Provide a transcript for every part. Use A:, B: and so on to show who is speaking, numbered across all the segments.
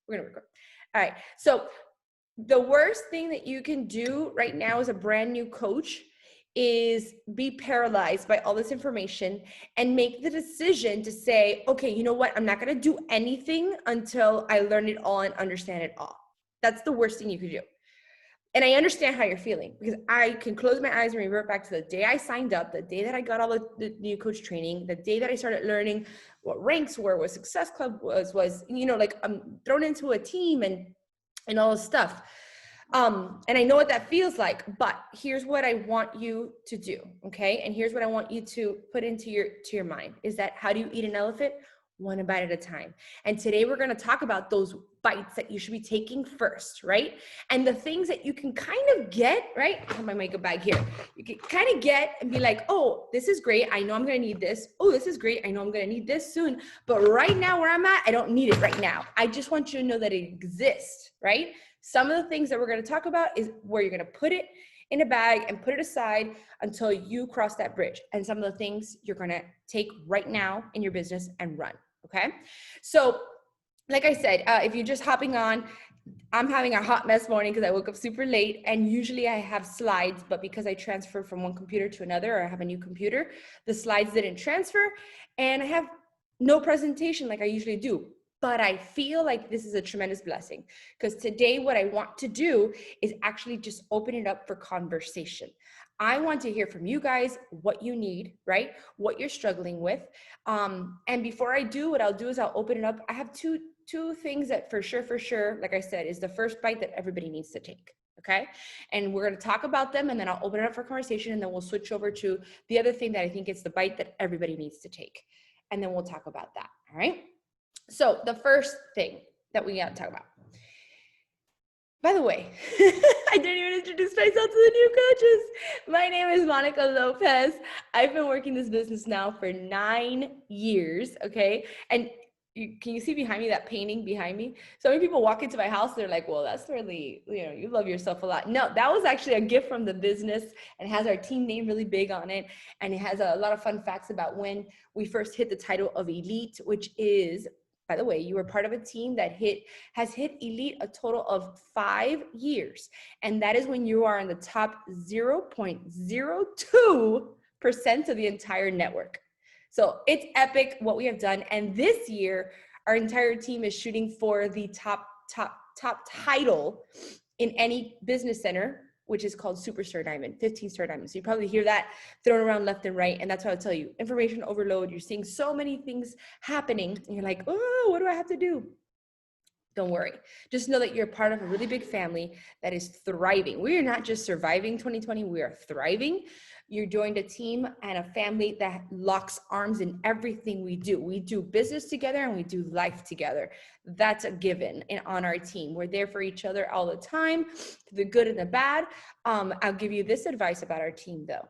A: We're gonna record. All right. So the worst thing that you can do right now as a brand new coach is be paralyzed by all this information and make the decision to say, okay, you know what? I'm not going to do anything until I learn it all and understand it all. That's the worst thing you could do. And I understand how you're feeling, because I can close my eyes and revert back to the day I signed up, the day that I got all the new coach training, the day that I started learning what ranks were, what Success Club was, you know, like I'm thrown into a team and all this stuff. And I know what that feels like, but here's what I want you to do, okay? And here's what I want you to put into your mind, is that how do you eat an elephant? One bite at a time. And today we're going to talk about those bites that you should be taking first, right? And the things that you can kind of get, right? I have my makeup bag here. You can kind of get and be like, oh, this is great. I know I'm going to need this. Oh, this is great. I know I'm going to need this soon. But right now where I'm at, I don't need it right now. I just want you to know that it exists, right? Some of the things that we're going to talk about is where you're going to put it in a bag and put it aside until you cross that bridge. And some of the things you're going to take right now in your business and run. Okay. So like I said, if you're just hopping on, I'm having a hot mess morning because I woke up super late, and usually I have slides, but because I transferred from one computer to another, or I have a new computer, the slides didn't transfer, and I have no presentation like I usually do. But I feel like this is a tremendous blessing, because today what I want to do is actually just open it up for conversation. I want to hear from you guys what you need, right? What you're struggling with. And before I do, what I'll do is I'll open it up. I have two things that for sure, like I said, is the first bite that everybody needs to take. Okay. And we're going to talk about them, and then I'll open it up for conversation, and then we'll switch over to the other thing that I think is the bite that everybody needs to take. And then we'll talk about that. All right. So the first thing that we got to talk about, by the way, I didn't even introduce myself to the new coaches. My name is Monica Lopez. I've been working this business now for 9 years, okay? And can you see behind me, that painting behind me? So many people walk into my house, they're like, well, that's really, you know, you love yourself a lot. No, that was actually a gift from the business, and has our team name really big on it. And it has a lot of fun facts about when we first hit the title of Elite, which is, by the way, you were part of a team that has hit Elite a total of 5 years. And that is when you are in the top 0.02% of the entire network. So it's epic what we have done. And this year, our entire team is shooting for the top title in any business center, which is called Superstar Diamond, 15-star diamond. So you probably hear that thrown around left and right. And that's what I'll tell you. Information overload. You're seeing so many things happening, and you're like, oh, what do I have to do? Don't worry. Just know that you're part of a really big family that is thriving. We are not just surviving 2020. We are thriving. You joined a team and a family that locks arms in everything we do. We do business together and we do life together. That's a given on our team. We're there for each other all the time, the good and the bad. I'll give you this advice about our team though.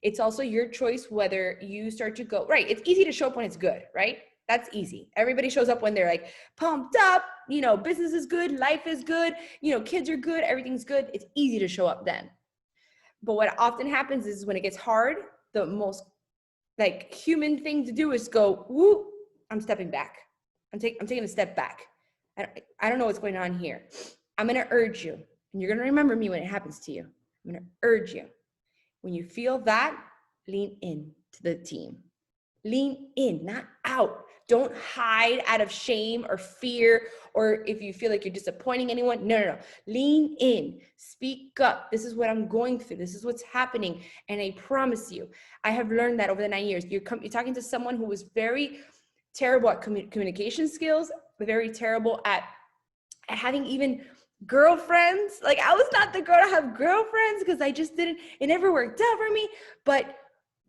A: It's also your choice whether you start to go, right, it's easy to show up when it's good, right? That's easy. Everybody shows up when they're like pumped up, you know, business is good, life is good, you know, kids are good, everything's good. It's easy to show up then. But what often happens is when it gets hard, the most like human thing to do is go, whoo, I'm stepping back. I'm taking a step back. I don't know what's going on here. I'm going to urge you, and you're going to remember me when it happens to you. I'm going to urge you. When you feel that, lean in to the team. Lean in, not out. Don't hide out of shame or fear, or if you feel like you're disappointing anyone. No. Lean in. Speak up. This is what I'm going through. This is what's happening. And I promise you, I have learned that over the 9 years. You're talking to someone who was very terrible at communication skills, very terrible at having even girlfriends. Like, I was not the girl to have girlfriends because it never worked out for me. But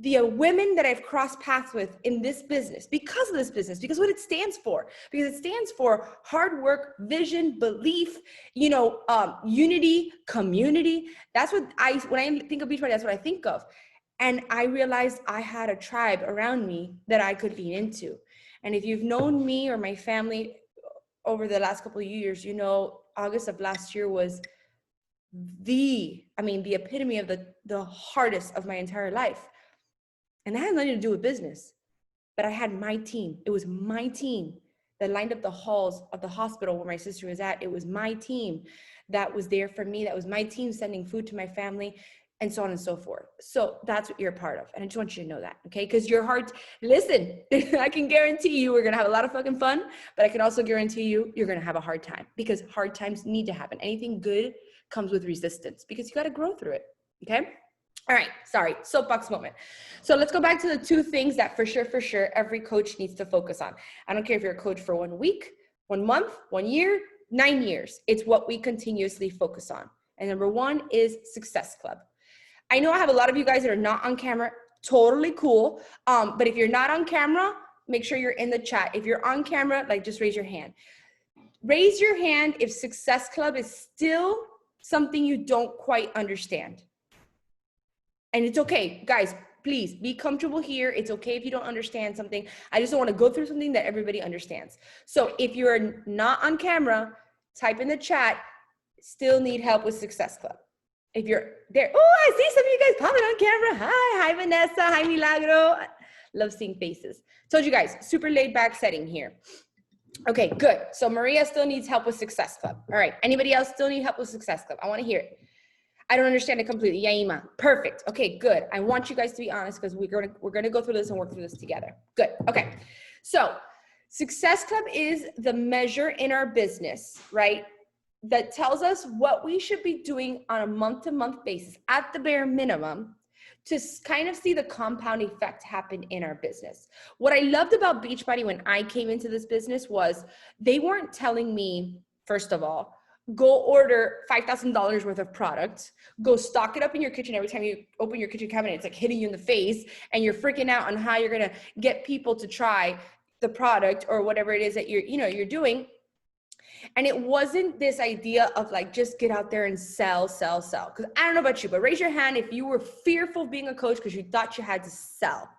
A: the women that I've crossed paths with in this business, because of this business, because what it stands for, because it stands for hard work, vision, belief, unity, community. That's what when I think of Beachbody, that's what I think of. And I realized I had a tribe around me that I could lean into. And if you've known me or my family over the last couple of years, you know, August of last year was the epitome of the hardest of my entire life. And that had nothing to do with business, but I had my team. It was my team that lined up the halls of the hospital where my sister was at. It was my team that was there for me. That was my team sending food to my family, and so on and so forth. So that's what you're a part of. And I just want you to know that, okay? Because your heart, listen, I can guarantee you we're gonna have a lot of fucking fun, but I can also guarantee you you're gonna have a hard time, because hard times need to happen. Anything good comes with resistance, because you gotta grow through it, okay? All right, sorry, soapbox moment. So let's go back to the 2 things that for sure, every coach needs to focus on. I don't care if you're a coach for 1 week, 1 month, 1 year, 9 years. It's what we continuously focus on. And number 1 is Success Club. I know I have a lot of you guys that are not on camera, totally cool. But if you're not on camera, make sure you're in the chat. If you're on camera, like, just raise your hand. Raise your hand if Success Club is still something you don't quite understand. And it's okay, guys, please be comfortable here. It's okay if you don't understand something. I just don't want to go through something that everybody understands. So if you're not on camera, type in the chat, still need help with Success Club. If you're there, oh, I see some of you guys popping on camera. Hi Vanessa, hi Milagro. Love seeing faces. Told you guys, super laid back setting here. Okay, good. So Maria still needs help with Success Club. All right, anybody else still need help with Success Club? I want to hear it. I don't understand it completely. Yaima, perfect. Okay, good. I want you guys to be honest, because we're gonna go through this and work through this together. Good. Okay. So Success Club is the measure in our business, right, that tells us what we should be doing on a month-to-month basis at the bare minimum to kind of see the compound effect happen in our business. What I loved about Beachbody when I came into this business was they weren't telling me, first of all, go order $5,000 worth of product, go stock it up in your kitchen. Every time you open your kitchen cabinet, it's like hitting you in the face, and you're freaking out on how you're gonna get people to try the product or whatever it is that you're doing. And it wasn't this idea of like, just get out there and sell. Because I don't know about you, but raise your hand if you were fearful of being a coach because you thought you had to sell.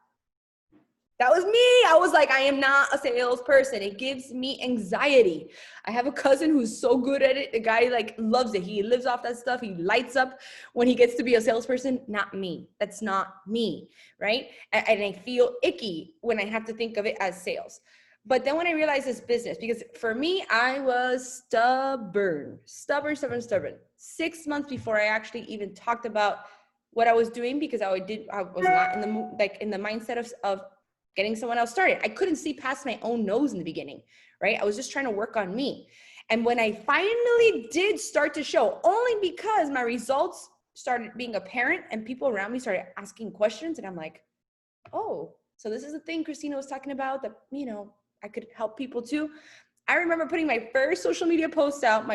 A: That was me. I was like, I am not a salesperson. It gives me anxiety. I have a cousin who's so good at it. The guy like loves it. He lives off that stuff. He lights up when he gets to be a salesperson. Not me. That's not me, right? And I feel icky when I have to think of it as sales. But then when I realized this business, because for me, I was stubborn. 6 months before I actually even talked about what I was doing, because I was not in the mindset of getting someone else started. I couldn't see past my own nose in the beginning, right? I was just trying to work on me. And when I finally did start to show, only because my results started being apparent and people around me started asking questions, and I'm like, oh, so this is the thing Christina was talking about that, I could help people too. I remember putting my first social media post out,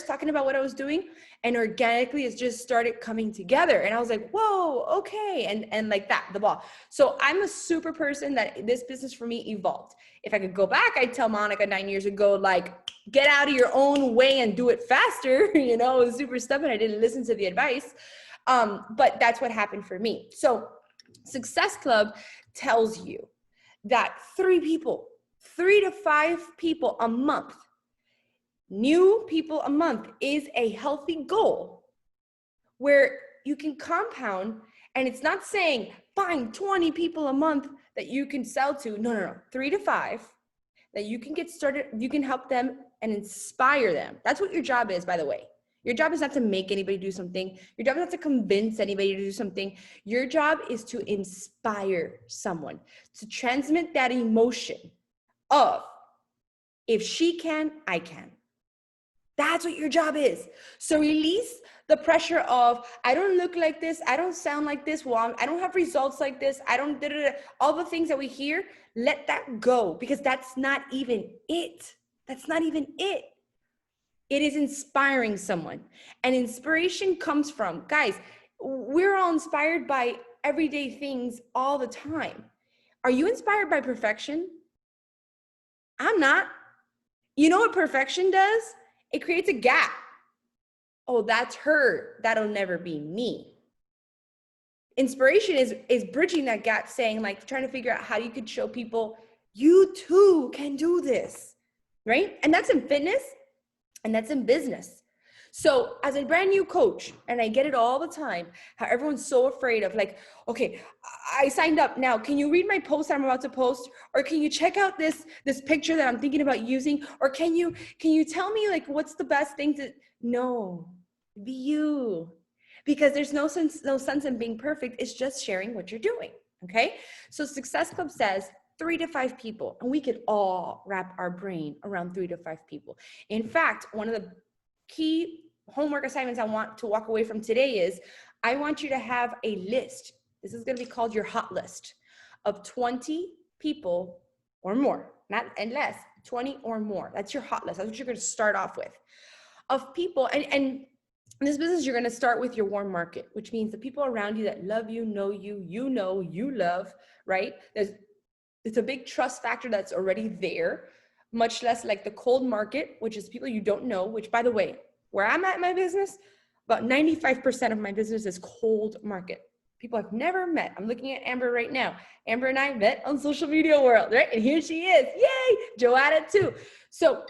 A: talking about what I was doing, and organically it just started coming together. And I was like, whoa, okay. And like that, the ball. So I'm a super person that this business for me evolved. If I could go back, I'd tell Monica 9 years ago, like, get out of your own way and do it faster. I was super stubborn. I didn't listen to the advice. But that's what happened for me. So Success Club tells you that 3 to 5 people a month, new people a month, is a healthy goal where you can compound. And it's not saying find 20 people a month that you can sell to. No. 3 to 5 that you can get started. You can help them and inspire them. That's what your job is, by the way. Your job is not to make anybody do something. Your job is not to convince anybody to do something. Your job is to inspire someone, to transmit that emotion of, if she can, I can. That's what your job is. So release the pressure of, I don't look like this, I don't sound like this, well, I don't have results like this, I don't, all the things that we hear. Let that go, because that's not even it. That's not even it. It is inspiring someone. And inspiration comes from, guys, we're all inspired by everyday things all the time. Are you inspired by perfection? I'm not. You know what perfection does? It creates a gap. Oh, that's her. That'll never be me. Inspiration is bridging that gap, saying, like, trying to figure out how you could show people you too can do this, right? And that's in fitness and that's in business. So as a brand new coach, and I get it all the time, how everyone's so afraid of like, okay, I signed up now. Can you read my post I'm about to post? Or can you check out this picture that I'm thinking about using? Or can you tell me like what's the best thing to, no, be you. Because there's no sense in being perfect. It's just sharing what you're doing. Okay. So Success Club says 3 to 5 people, and we could all wrap our brain around 3 to 5 people. In fact, one of the key homework assignments I want to walk away from today is I want you to have a list. This is going to be called your hot list of 20 people or more, not and less, 20 or more. That's your hot list. That's what you're going to start off with of people. And in this business, you're going to start with your warm market, which means the people around you that love you, know you, you love, right? It's a big trust factor that's already there, much less like the cold market, which is people you don't know, which by the way, where I'm at in my business, about 95% of my business is cold market. People I've never met. I'm looking at Amber right now. Amber and I met on social media world, right? And here she is. Yay! Joanna too. So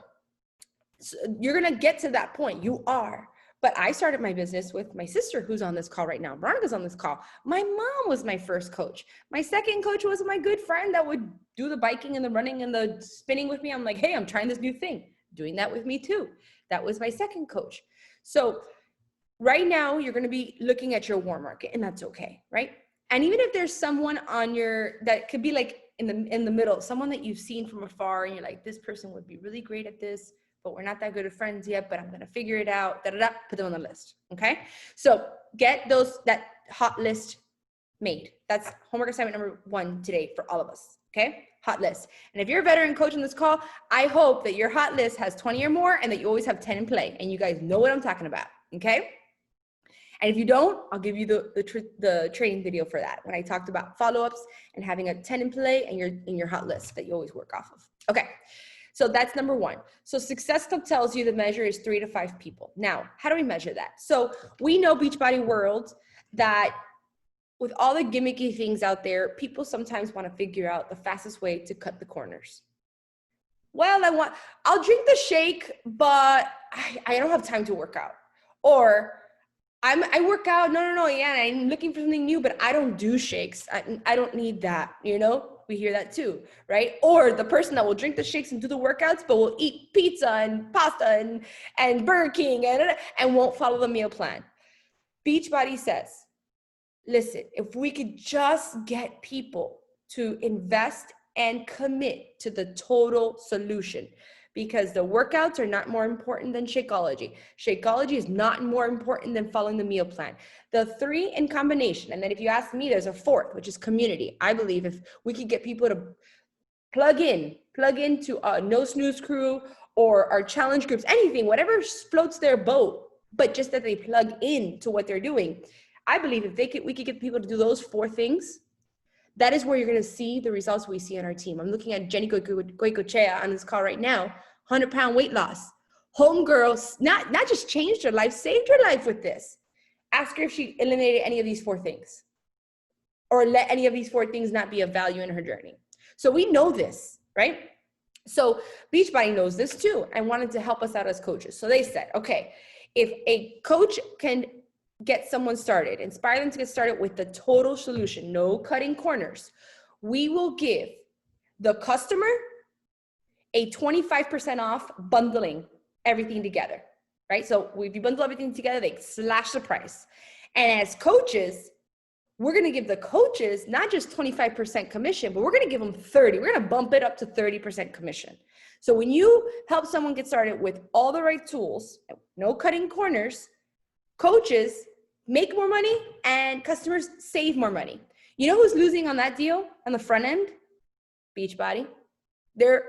A: you're going to get to that point. You are. But I started my business with my sister who's on this call right now. Veronica's on this call. My mom was my first coach. My second coach was my good friend that would do the biking and the running and the spinning with me. I'm like, hey, I'm trying this new thing. Doing that with me too. That was my second coach. So right now you're going to be looking at your warm market, and that's okay, right? And even if there's someone on your, that could be like in the middle, someone that you've seen from afar and you're like, this person would be really great at this, but we're not that good of friends yet, but I'm going to figure it out, put them on the list. Okay. So get that hot list made. That's homework assignment number 1 today for all of us. Okay. Hot list. And if you're a veteran coach on this call, I hope that your hot list has 20 or more and that you always have 10 in play and you guys know what I'm talking about. Okay. And if you don't, I'll give you the training video for that when I talked about follow-ups and having a 10 in play and your hot list that you always work off of. Okay. So that's number 1. So Success Club tells you the measure is 3 to 5 people. Now, how do we measure that? So we know Beachbody World that with all the gimmicky things out there, people sometimes want to figure out the fastest way to cut the corners. Well, I'll drink the shake, but I don't have time to work out. Or I work out, no, yeah, I'm looking for something new, but I don't do shakes. I don't need that, We hear that too, right? Or the person that will drink the shakes and do the workouts, but will eat pizza and pasta and Burger King and won't follow the meal plan. Beachbody says, listen, if we could just get people to invest and commit to the total solution, because the workouts are not more important than Shakeology. Shakeology is not more important than following the meal plan. The 3 in combination, and then if you ask me, there's a 4th, which is community. I believe if we could get people to plug into a No Snooze crew or our challenge groups, anything, whatever floats their boat, but just that they plug in to what they're doing. I believe if we could get people to do those 4 things, that is where you're going to see the results we see on our team. I'm looking at Jenny Goicoechea on this call right now, 100-pound weight loss. Homegirl, not just changed her life, saved her life with this. Ask her if she eliminated any of these 4 things or let any of these 4 things not be of value in her journey. So we know this, right? So Beachbody knows this too and wanted to help us out as coaches. So they said, okay, if a coach can get someone started, inspire them to get started with the total solution, no cutting corners, we will give the customer a 25% off bundling everything together, right? So if you bundle everything together, they slash the price. And as coaches, we're going to give the coaches not just 25% commission, but we're going to give them 30. We're going to bump it up to 30% commission. So when you help someone get started with all the right tools, no cutting corners, coaches make more money and customers save more money. You know who's losing on that deal on the front end? Beachbody. They're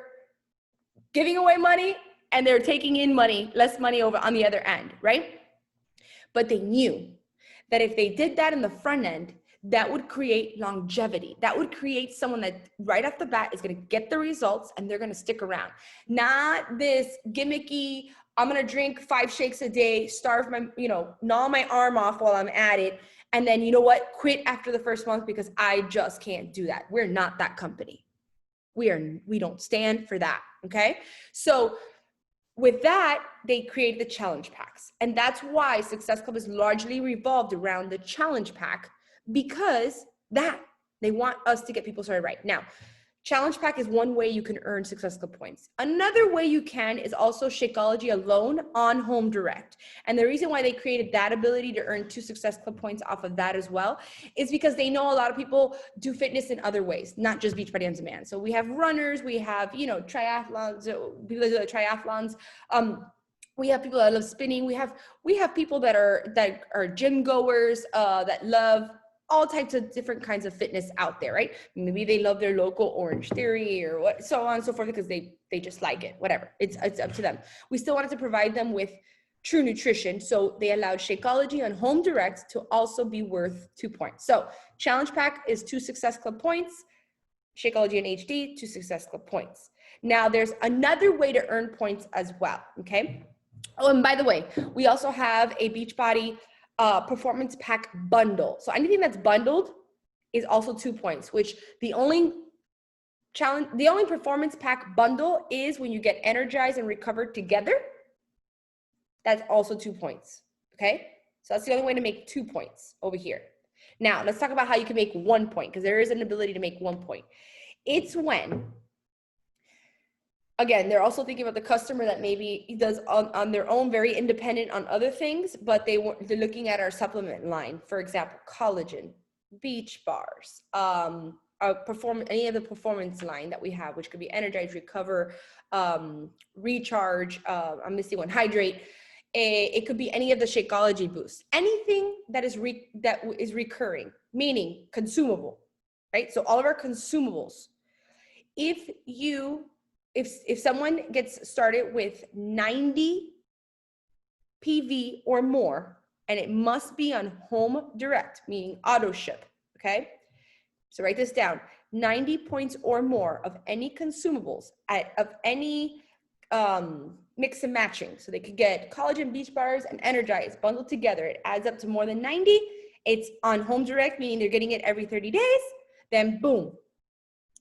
A: giving away money and they're taking in less money over on the other end, right? But they knew that if they did that in the front end, that would create longevity. That would create someone that right off the bat is going to get the results and they're going to stick around. Not this gimmicky, I'm going to drink 5 shakes a day, starve gnaw my arm off while I'm at it. And then, you know what? Quit after the first month because I just can't do that. We're not that company. We don't stand for that. Okay. So with that, they created the challenge packs. And that's why Success Club is largely revolved around the challenge pack, because that they want us to get people started right. Now, challenge pack is one way you can earn Success Club points. Another way you can is also Shakeology alone on Home Direct. And the reason why they created that ability to earn 2 Success Club points off of that as well is because they know a lot of people do fitness in other ways, not just Beachbody On Demand. So we have runners, we have, you know, triathlons, people that do triathlons. We have people that love spinning. We have people that are gym goers, that love all types of different kinds of fitness out there, right? Maybe they love their local Orange Theory or what, so on and so forth, because they just like it, whatever. It's up to them. We still wanted to provide them with true nutrition. So they allowed Shakeology on Home Direct to also be worth 2 points. So challenge pack is 2 Success Club points. Shakeology in HD, 2 Success Club points. Now there's another way to earn points as well, okay? Oh, and by the way, we also have a Beachbody performance pack bundle. So anything that's bundled is also 2 points, which the only performance pack bundle is when you get Energized and Recovered together. That's also 2 points, okay? So that's the only way to make 2 points over here. Now, let's talk about how you can make 1 point, because there is an ability to make 1 point. It's when, again, they're also thinking about the customer that maybe does on their own, very independent on other things, but they're looking at our supplement line. For example, collagen, beach bars, any of the performance line that we have, which could be Energize, Recover, Recharge, I'm missing one, Hydrate. It could be any of the Shakeology boosts, anything that is recurring, meaning consumable, right? So all of our consumables. If someone gets started with 90 PV or more, and it must be on Home Direct, meaning auto ship, okay? So write this down, 90 points or more of any consumables of any mix and matching. So they could get collagen, beach bars, and Energize bundled together. It adds up to more than 90. It's on Home Direct, meaning they're getting it every 30 days. Then boom,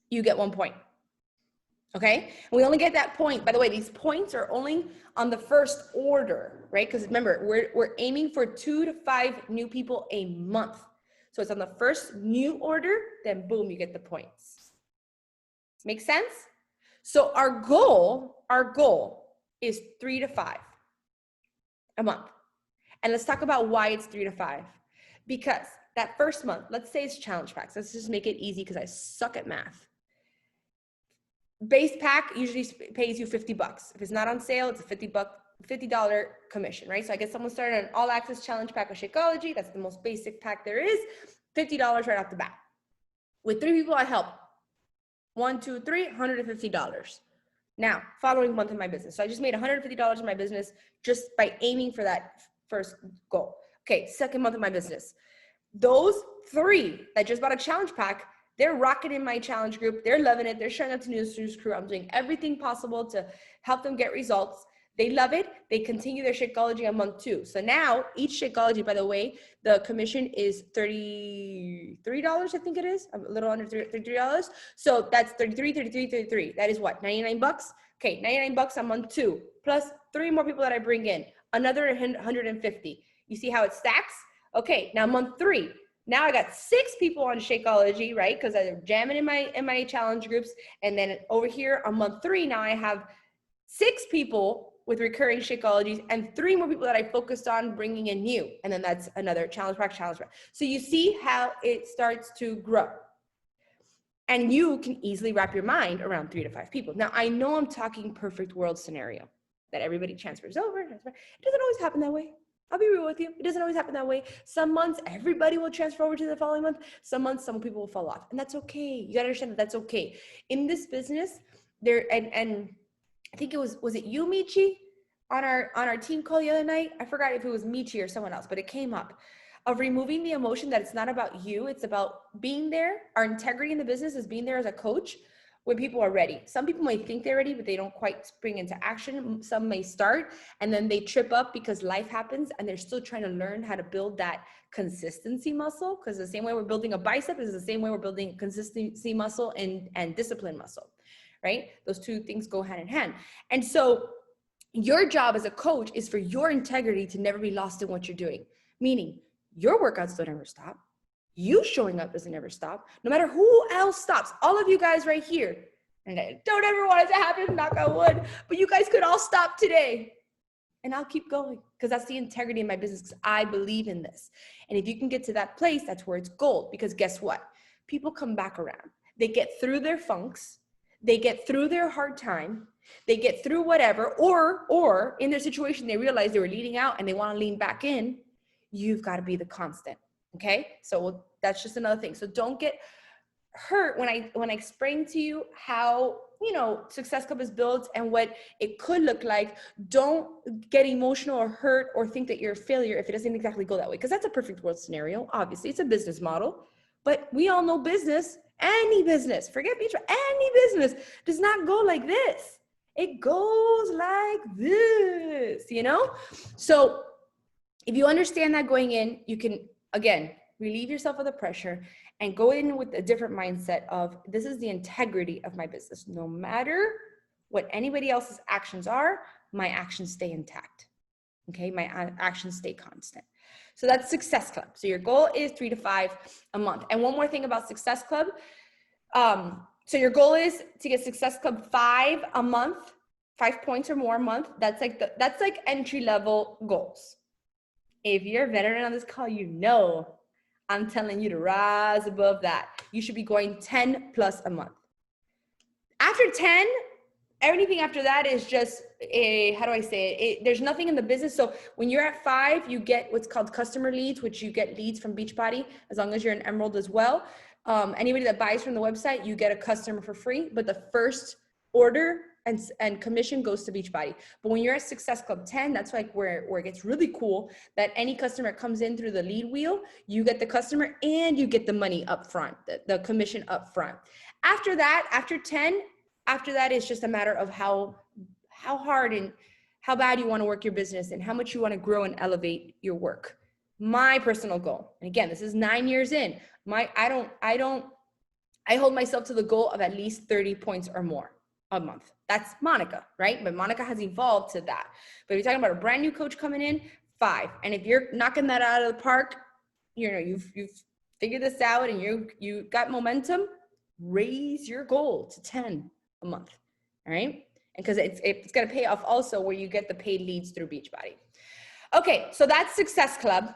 A: you get 1 point. Okay, and we only get that point. By the way, these points are only on the first order, right? Because remember, we're aiming for 2 to 5 new people a month. So it's on the first new order, then boom, you get the points. Make sense? So our goal is 3 to 5 a month. And let's talk about why it's 3 to 5. Because that first month, let's say it's challenge packs. Let's just make it easy because I suck at math. Base pack usually pays you $50. If it's not on sale, it's a $50 commission, right? So I get someone started on all access challenge pack of Shakeology. That's the most basic pack there is. $50 right off the bat. With 3 people, I help. 1, 2, 3, $150. Now, following month in my business. So I just made $150 in my business just by aiming for that first goal. Okay, second month of my business. Those 3 that just bought a challenge pack, they're rocking in my challenge group. They're loving it. They're showing up to News Crew. I'm doing everything possible to help them get results. They love it. They continue their Shakeology on month 2. So now each Shakeology, by the way, the commission is $33, I think it is. A little under $33. So that's 33. That is what, 99 bucks? Okay, 99 bucks on month 2, plus 3 more people that I bring in, another 150. You see how it stacks? Okay, now month 3. Now I got 6 people on Shakeology, right? Because I'm jamming in my challenge groups. And then over here on month 3, now I have 6 people with recurring Shakeologies and 3 more people that I focused on bringing in new. And then that's another challenge pack. So you see how it starts to grow. And you can easily wrap your mind around 3 to 5 people. Now, I know I'm talking perfect world scenario, that everybody transfers over. It doesn't always happen that way. I'll be real with you. It doesn't always happen that way. Some months, everybody will transfer over to the following month. Some months, some people will fall off. And that's okay. You gotta understand that that's okay. In this business, and I think was it you, Michi, on our team call the other night? I forgot if it was Michi or someone else, but it came up of removing the emotion that it's not about you. It's about being there. Our integrity in the business is being there as a coach when people are ready. Some people might think they're ready, but they don't quite spring into action. Some may start and then they trip up because life happens and they're still trying to learn how to build that consistency muscle, because the same way we're building a bicep is the same way we're building consistency muscle and discipline muscle, right? Those 2 things go hand in hand. And so Your job as a coach is for your integrity to never be lost in what you're doing. Meaning your workouts don't ever stop. You showing up doesn't ever stop. No matter who else stops, all of you guys right here, and I don't ever want it to happen, knock on wood, but you guys could all stop today. And I'll keep going because that's the integrity in my business, because I believe in this. And if you can get to that place, that's where it's gold. Because guess what? People come back around. They get through their funks. They get through their hard time. They get through whatever, or in their situation, they realize they were leading out and they want to lean back in. You've got to be the constant. Okay. So that's just another thing. So don't get hurt when I explain to you how, Success Club is built and what it could look like. Don't get emotional or hurt or think that you're a failure if it doesn't exactly go that way, because that's a perfect world scenario. Obviously, it's a business model, but we all know business, any business, forget beach, any business does not go like this. It goes like this, So if you understand that going in, you can, again, relieve yourself of the pressure and go in with a different mindset of, this is the integrity of my business. No matter what anybody else's actions are, my actions stay intact. Okay, my actions stay constant. So that's Success Club. So your goal is 3 to 5 a month. And one more thing about Success Club. So your goal is to get Success Club 5 a month, 5 points or more a month. That's like entry level goals. If you're a veteran on this call, I'm telling you to rise above that. You should be going 10 plus a month. After 10, everything after that is just there's nothing in the business. So when you're at 5, you get what's called customer leads, which you get leads from Beachbody, as long as you're an Emerald as well. Anybody that buys from the website, you get a customer for free, but the first order and commission goes to Beachbody. But when you're at Success Club 10, that's like where it gets really cool, that any customer comes in through the lead wheel, you get the customer and you get the money up front, the commission up front. After that, after 10, after that, it's just a matter of how hard and how bad you want to work your business and how much you want to grow and elevate your work. My personal goal, and again, this is 9 years in, I hold myself to the goal of at least 30 points or more a month. That's Monica, right? But Monica has evolved to that. But if you're talking about a brand new coach coming in, 5. And if you're knocking that out of the park, you've figured this out and you got momentum, raise your goal to 10 a month. All right. And because it's going to pay off also where you get the paid leads through Beachbody. Okay. So that's Success Club.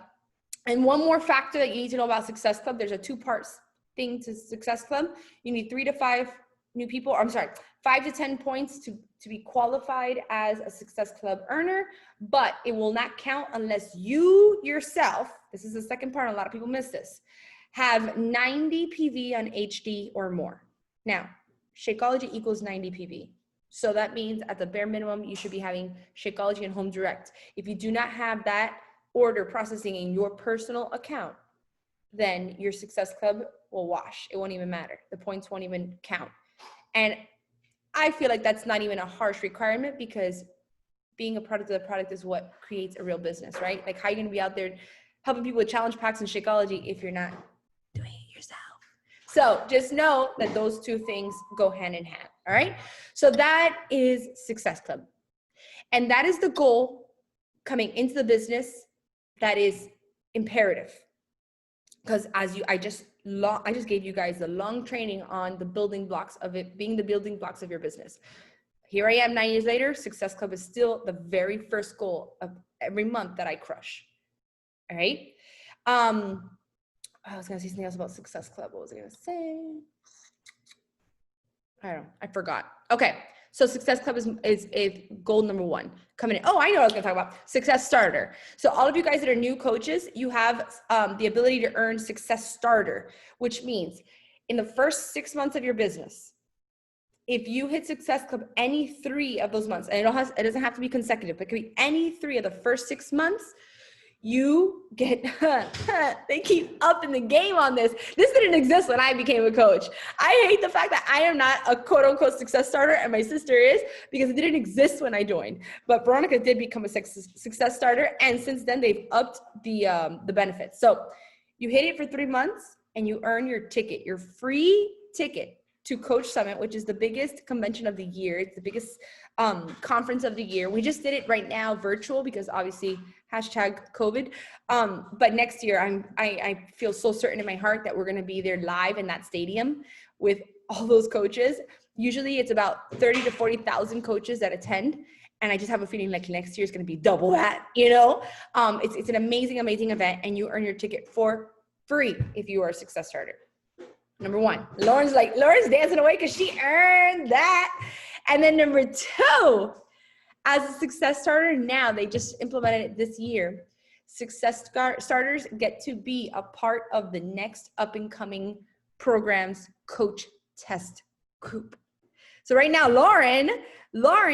A: And one more factor that you need to know about Success Club, there's a 2-part thing to Success Club. You need 3 to 5 new people, 5 to 10 points to be qualified as a Success Club earner, but it will not count unless you yourself, this is the second part, a lot of people miss this, have 90 PV on HD or more. Now, Shakeology equals 90 PV. So that means at the bare minimum, you should be having Shakeology and Home Direct. If you do not have that order processing in your personal account, then your Success Club will wash. It won't even matter. The points won't even count. And I feel like that's not even a harsh requirement, because being a product of the product is what creates a real business, right? Like, how are you going to be out there helping people with challenge packs and Shakeology if you're not doing it yourself? So just know that those two things go hand in hand. All right. So that is Success Club. And that is the goal coming into the business that is imperative. Because I just gave you guys a long training on the building blocks of it being the building blocks of your business. Here I am 9 years later. Success Club is still the very first goal of every month that I crush. All right. I was going to say something else about Success Club. What was I going to say? I don't know. I forgot. Okay. So Success Club is goal number 1 coming in. Oh, I know what I was going to talk about. Success Starter. So all of you guys that are new coaches, you have the ability to earn Success Starter, which means in the first 6 months of your business, if you hit Success Club any 3 of those months, and it doesn't have to be consecutive, but it could be any 3 of the first 6 months, you get, they keep up in the game on this. This didn't exist when I became a coach. I hate the fact that I am not a quote unquote success starter and my sister is, because it didn't exist when I joined. But Veronica did become a success starter. And since then they've upped the benefits. So you hit it for 3 months and you earn your ticket, your free ticket to Coach Summit, which is the biggest convention of the year. It's the biggest conference of the year. We just did it right now virtual because obviously #COVID. But next year, I feel so certain in my heart that we're going to be there live in that stadium with all those coaches. Usually it's about 30 to 40,000 coaches that attend. And I just have a feeling like next year is going to be double that, you know? It's an amazing, amazing event, and you earn your ticket for free if you are a Success Starter. Number one, Lauren's dancing away because she earned that. And then number two, as a Success Starter, now they just implemented it this year. Success Starters get to be a part of the next up and coming program's coach test group. So right now, Lauren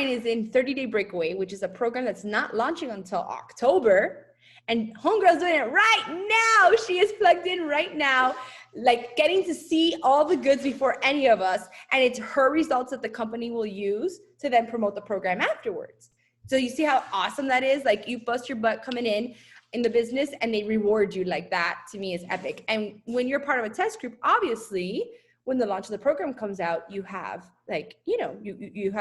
A: is in 30-Day Breakaway, which is a program that's not launching until October. And Homegirl's doing it right now. She is plugged in right now, like getting to see all the goods before any of us. And it's her results that the company will use to then promote the program afterwards. So you see how awesome that is? Like, you bust your butt coming in the business and they reward you like that. To me is epic. And when you're part of a test group, obviously, when the launch of the program comes out, you have, like, you know, you've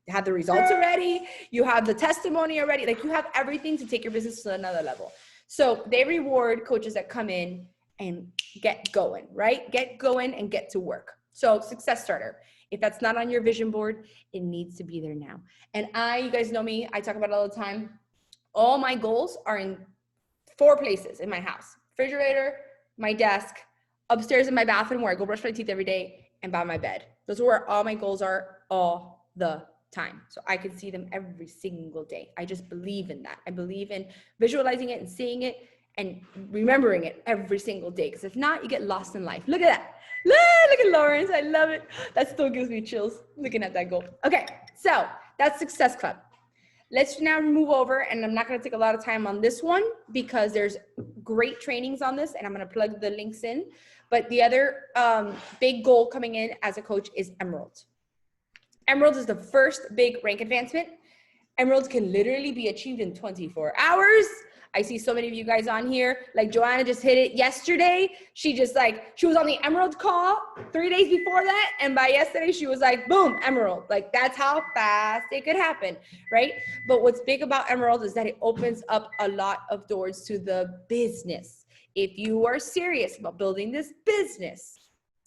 A: had the results already, you have the testimony already, like you have everything to take your business to another level. So they reward coaches that come in and get going, right? Get going and get to work. So Success Starter, if that's not on your vision board, it needs to be there now. And you guys know me, I talk about it all the time. All my goals are in 4 places in my house: refrigerator, my desk, upstairs in my bathroom where I go brush my teeth every day, and by my bed. Those are where all my goals are all the time. So I can see them every single day. I just believe in that. I believe in visualizing it and seeing it and remembering it every single day. Because if not, you get lost in life. Look at that. Look at Lawrence. I love it. That still gives me chills looking at that goal. Okay, so that's Success Club. Let's now move over, and I'm not going to take a lot of time on this one because there's great trainings on this, and I'm going to plug the links in. But the other big goal coming in as a coach is Emerald. Emerald is the first big rank advancement. Emeralds can literally be achieved in 24 hours. I see so many of you guys on here. Like Joanna just hit it yesterday. She was on the Emerald call 3 days before that. And by yesterday, she was like, boom, Emerald. Like, that's how fast it could happen, right? But what's big about Emerald is that it opens up a lot of doors to the business. If you are serious about building this business,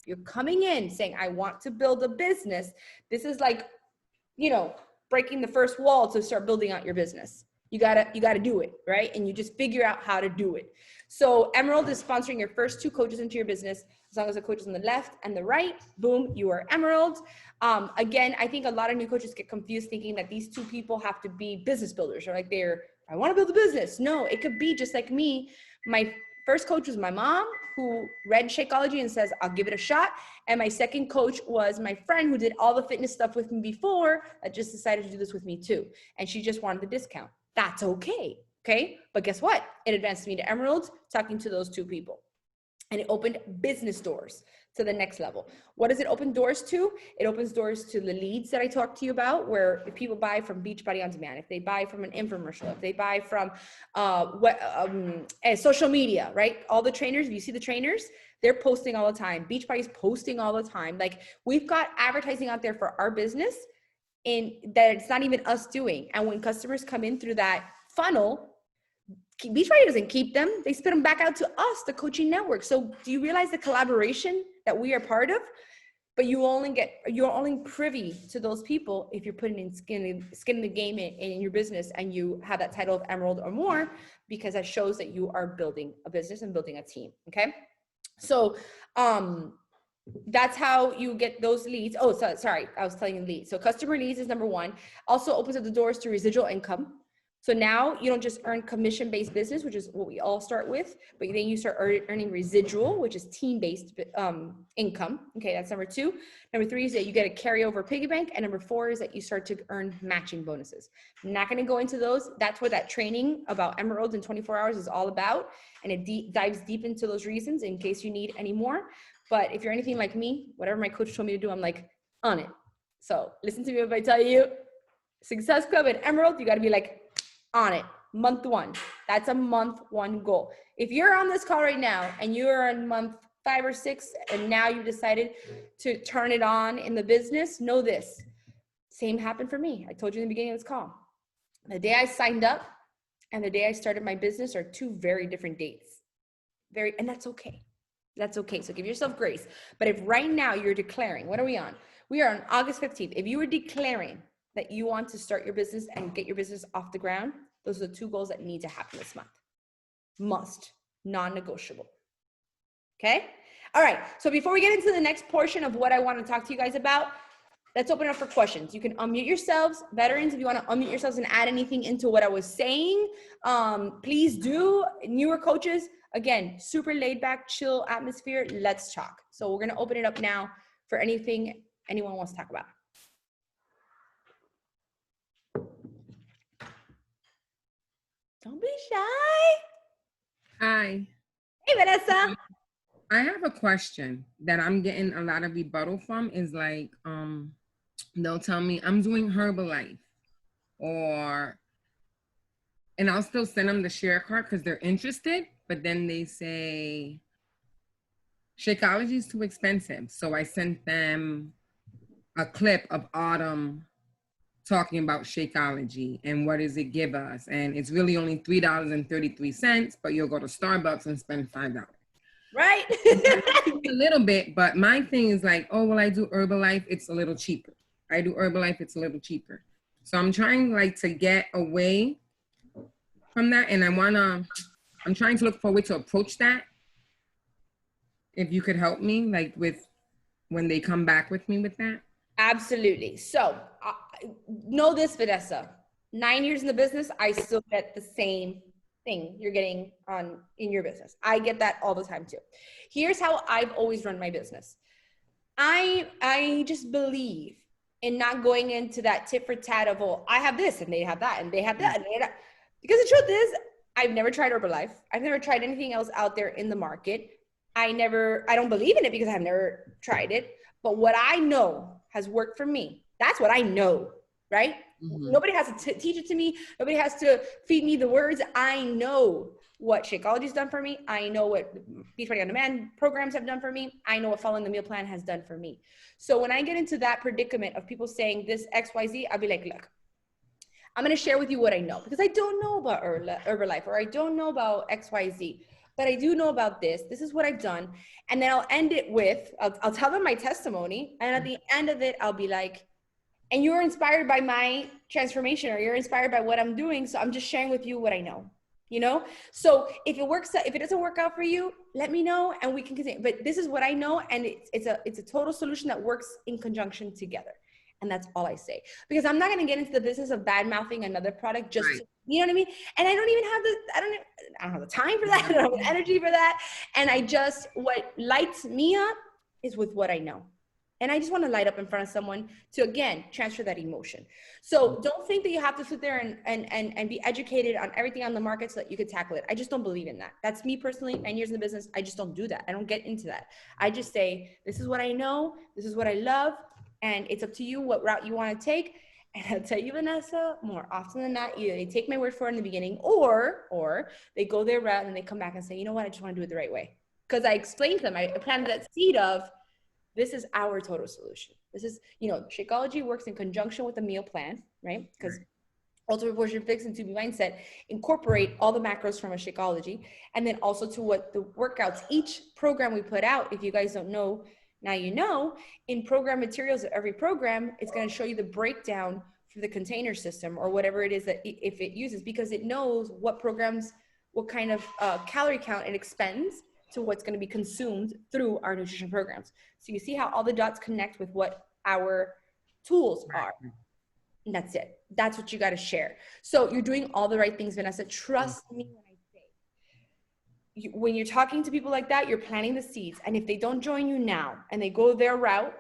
A: you're coming in saying, I want to build a business. This is like, you know, breaking the first wall to start building out your business. You gotta do it, right? And you just figure out how to do it. So Emerald is sponsoring your first 2 coaches into your business. As long as the coach is on the left and the right, boom, you are Emerald. Again, I think a lot of new coaches get confused thinking that these 2 people have to be business builders, or like I want to build a business. No, it could be just like me. My first coach was my mom, who read Shakeology and says, I'll give it a shot. And my second coach was my friend who did all the fitness stuff with me before, that just decided to do this with me too. And she just wanted the discount. That's okay. Okay. But guess what? It advanced me to Emerald, talking to those 2 people. And it opened business doors to the next level. What does it open doors to? It opens doors to the leads that I talked to you about, where if people buy from Beachbody On Demand, if they buy from an infomercial, if they buy from social media, right? All the trainers, if you see the trainers, they're posting all the time. Beachbody's posting all the time. Like, we've got advertising out there for our business in that it's not even us doing. And when customers come in through that funnel, Beachbody doesn't keep them. They spit them back out to us, the coaching network. So do you realize the collaboration that we are part of? But you're only privy to those people if you're putting in skin in the game in your business, and you have that title of Emerald or more, because that shows that you are building a business and building a team. Okay. So, that's how you get those leads. Oh, sorry, I was telling you leads. So customer leads is number 1. Also opens up the doors to residual income. So now you don't just earn commission-based business, which is what we all start with, but then you start earning residual, which is team-based income. Okay, that's number 2. Number 3 is that you get a carryover piggy bank. And number 4 is that you start to earn matching bonuses. I'm not gonna go into those. That's what that training about Emerald in 24 hours is all about. And it dives deep into those reasons in case you need any more. But if you're anything like me, whatever my coach told me to do, I'm like on it. So listen to me if I tell you Success Club and Emerald, you got to be like on it. Month 1. That's a month 1 goal. If you're on this call right now and you're on month 5 or 6, and now you decided to turn it on in the business, know this. Same happened for me. I told you in the beginning of this call. The day I signed up and the day I started my business are 2 very different dates. And that's okay. That's okay. So give yourself grace. But if right now you're declaring, what are we on? We are on August 15th. If you were declaring that you want to start your business and get your business off the ground, those are the 2 goals that need to happen this month. Must, non-negotiable. Okay? All right. So before we get into the next portion of what I want to talk to you guys about, let's open it up for questions. You can unmute yourselves. Veterans, if you want to unmute yourselves and add anything into what I was saying, please do. Newer coaches, again, super laid back, chill atmosphere. Let's talk. So we're going to open it up now for anything anyone wants to talk about. Don't be shy.
B: Hi.
A: Hey, Vanessa.
B: I have a question that I'm getting a lot of rebuttal from is like, they'll tell me I'm doing Herbalife and I'll still send them the share card because they're interested, but then they say Shakeology is too expensive. So I sent them a clip of Autumn talking about Shakeology and what does it give us. And it's really only $3.33, but you'll go to Starbucks and spend $5.
A: Right?
B: A little bit, but my thing is like, oh, well, I do Herbalife, it's a little cheaper. I do Herbalife, it's a little cheaper. So I'm trying like to get away from that, and I'm trying to look for a way to approach that. If you could help me, like with when they come back with me with that.
A: Absolutely. So know this, Vanessa, 9 years in the business, I still get the same thing you're getting in your business. I get that all the time too. Here's how I've always run my business. I just believe in not going into that tit for tat of, well, I have this and they have that and they have that. Because the truth is, I've never tried Herbalife. I've never tried anything else out there in the market. I don't believe in it because I've never tried it. But what I know has worked for me, that's what I know, right? Mm-hmm. Nobody has to teach it to me. Nobody has to feed me the words. I know what Shakeology's done for me. I know what Beachbody On Demand programs have done for me. I know what following the meal plan has done for me. So when I get into that predicament of people saying this XYZ, I'll be like, look, I'm going to share with you what I know because I don't know about Herbalife or I don't know about XYZ. But I do know about this. This is what I've done. And then I'll end it with, I'll tell them my testimony. And at the end of it, I'll be like, and you're inspired by my transformation or you're inspired by what I'm doing. So I'm just sharing with you what I know, you know? So if it doesn't work out for you, let me know and we can continue. But this is what I know. And it's a total solution that works in conjunction together. And that's all I say, because I'm not going to get into the business of bad mouthing another product just right. You know what I mean? And I don't even have I don't have the time for that. I don't have the energy for that. And what lights me up is with what I know. And I just want to light up in front of someone to, again, transfer that emotion. So don't think that you have to sit there and be educated on everything on the market so that you could tackle it. I just don't believe in that. That's me personally, 9 years in the business. I just don't do that. I don't get into that. I just say, this is what I know. This is what I love. And it's up to you what route you want to take. And I'll tell you, Vanessa, more often than not, either they take my word for it in the beginning or they go their route and they come back and say, you know what, I just want to do it the right way. Because I explained to them, I planted that seed of, this is our total solution. This is, Shakeology works in conjunction with the meal plan, right? Because Ultimate Portion Fix and 2B Mindset incorporate all the macros from a Shakeology. And then also to what the workouts, each program we put out, if you guys don't know, now you know, in program materials of every program, it's going to show you the breakdown for the container system or whatever it is that if it uses, because it knows what programs, what kind of calorie count it expends to what's going to be consumed through our nutrition programs. So you see how all the dots connect with what our tools are. And that's it. That's what you got to share. So you're doing all the right things, Vanessa. Trust me when I say, when you're talking to people like that, you're planting the seeds. And if they don't join you now and they go their route,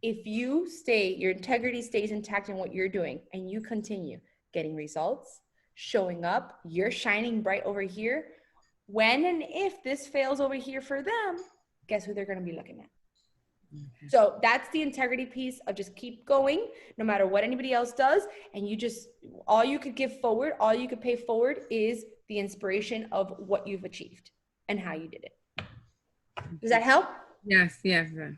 A: if you your integrity stays intact in what you're doing and you continue getting results, showing up, you're shining bright over here. When and if this fails over here for them, guess who they're going to be looking at? Okay. So that's the integrity piece of just keep going no matter what anybody else does. And all you could give forward, all you could pay forward is the inspiration of what you've achieved and how you did it. Does that help?
B: Yes, yes, yes.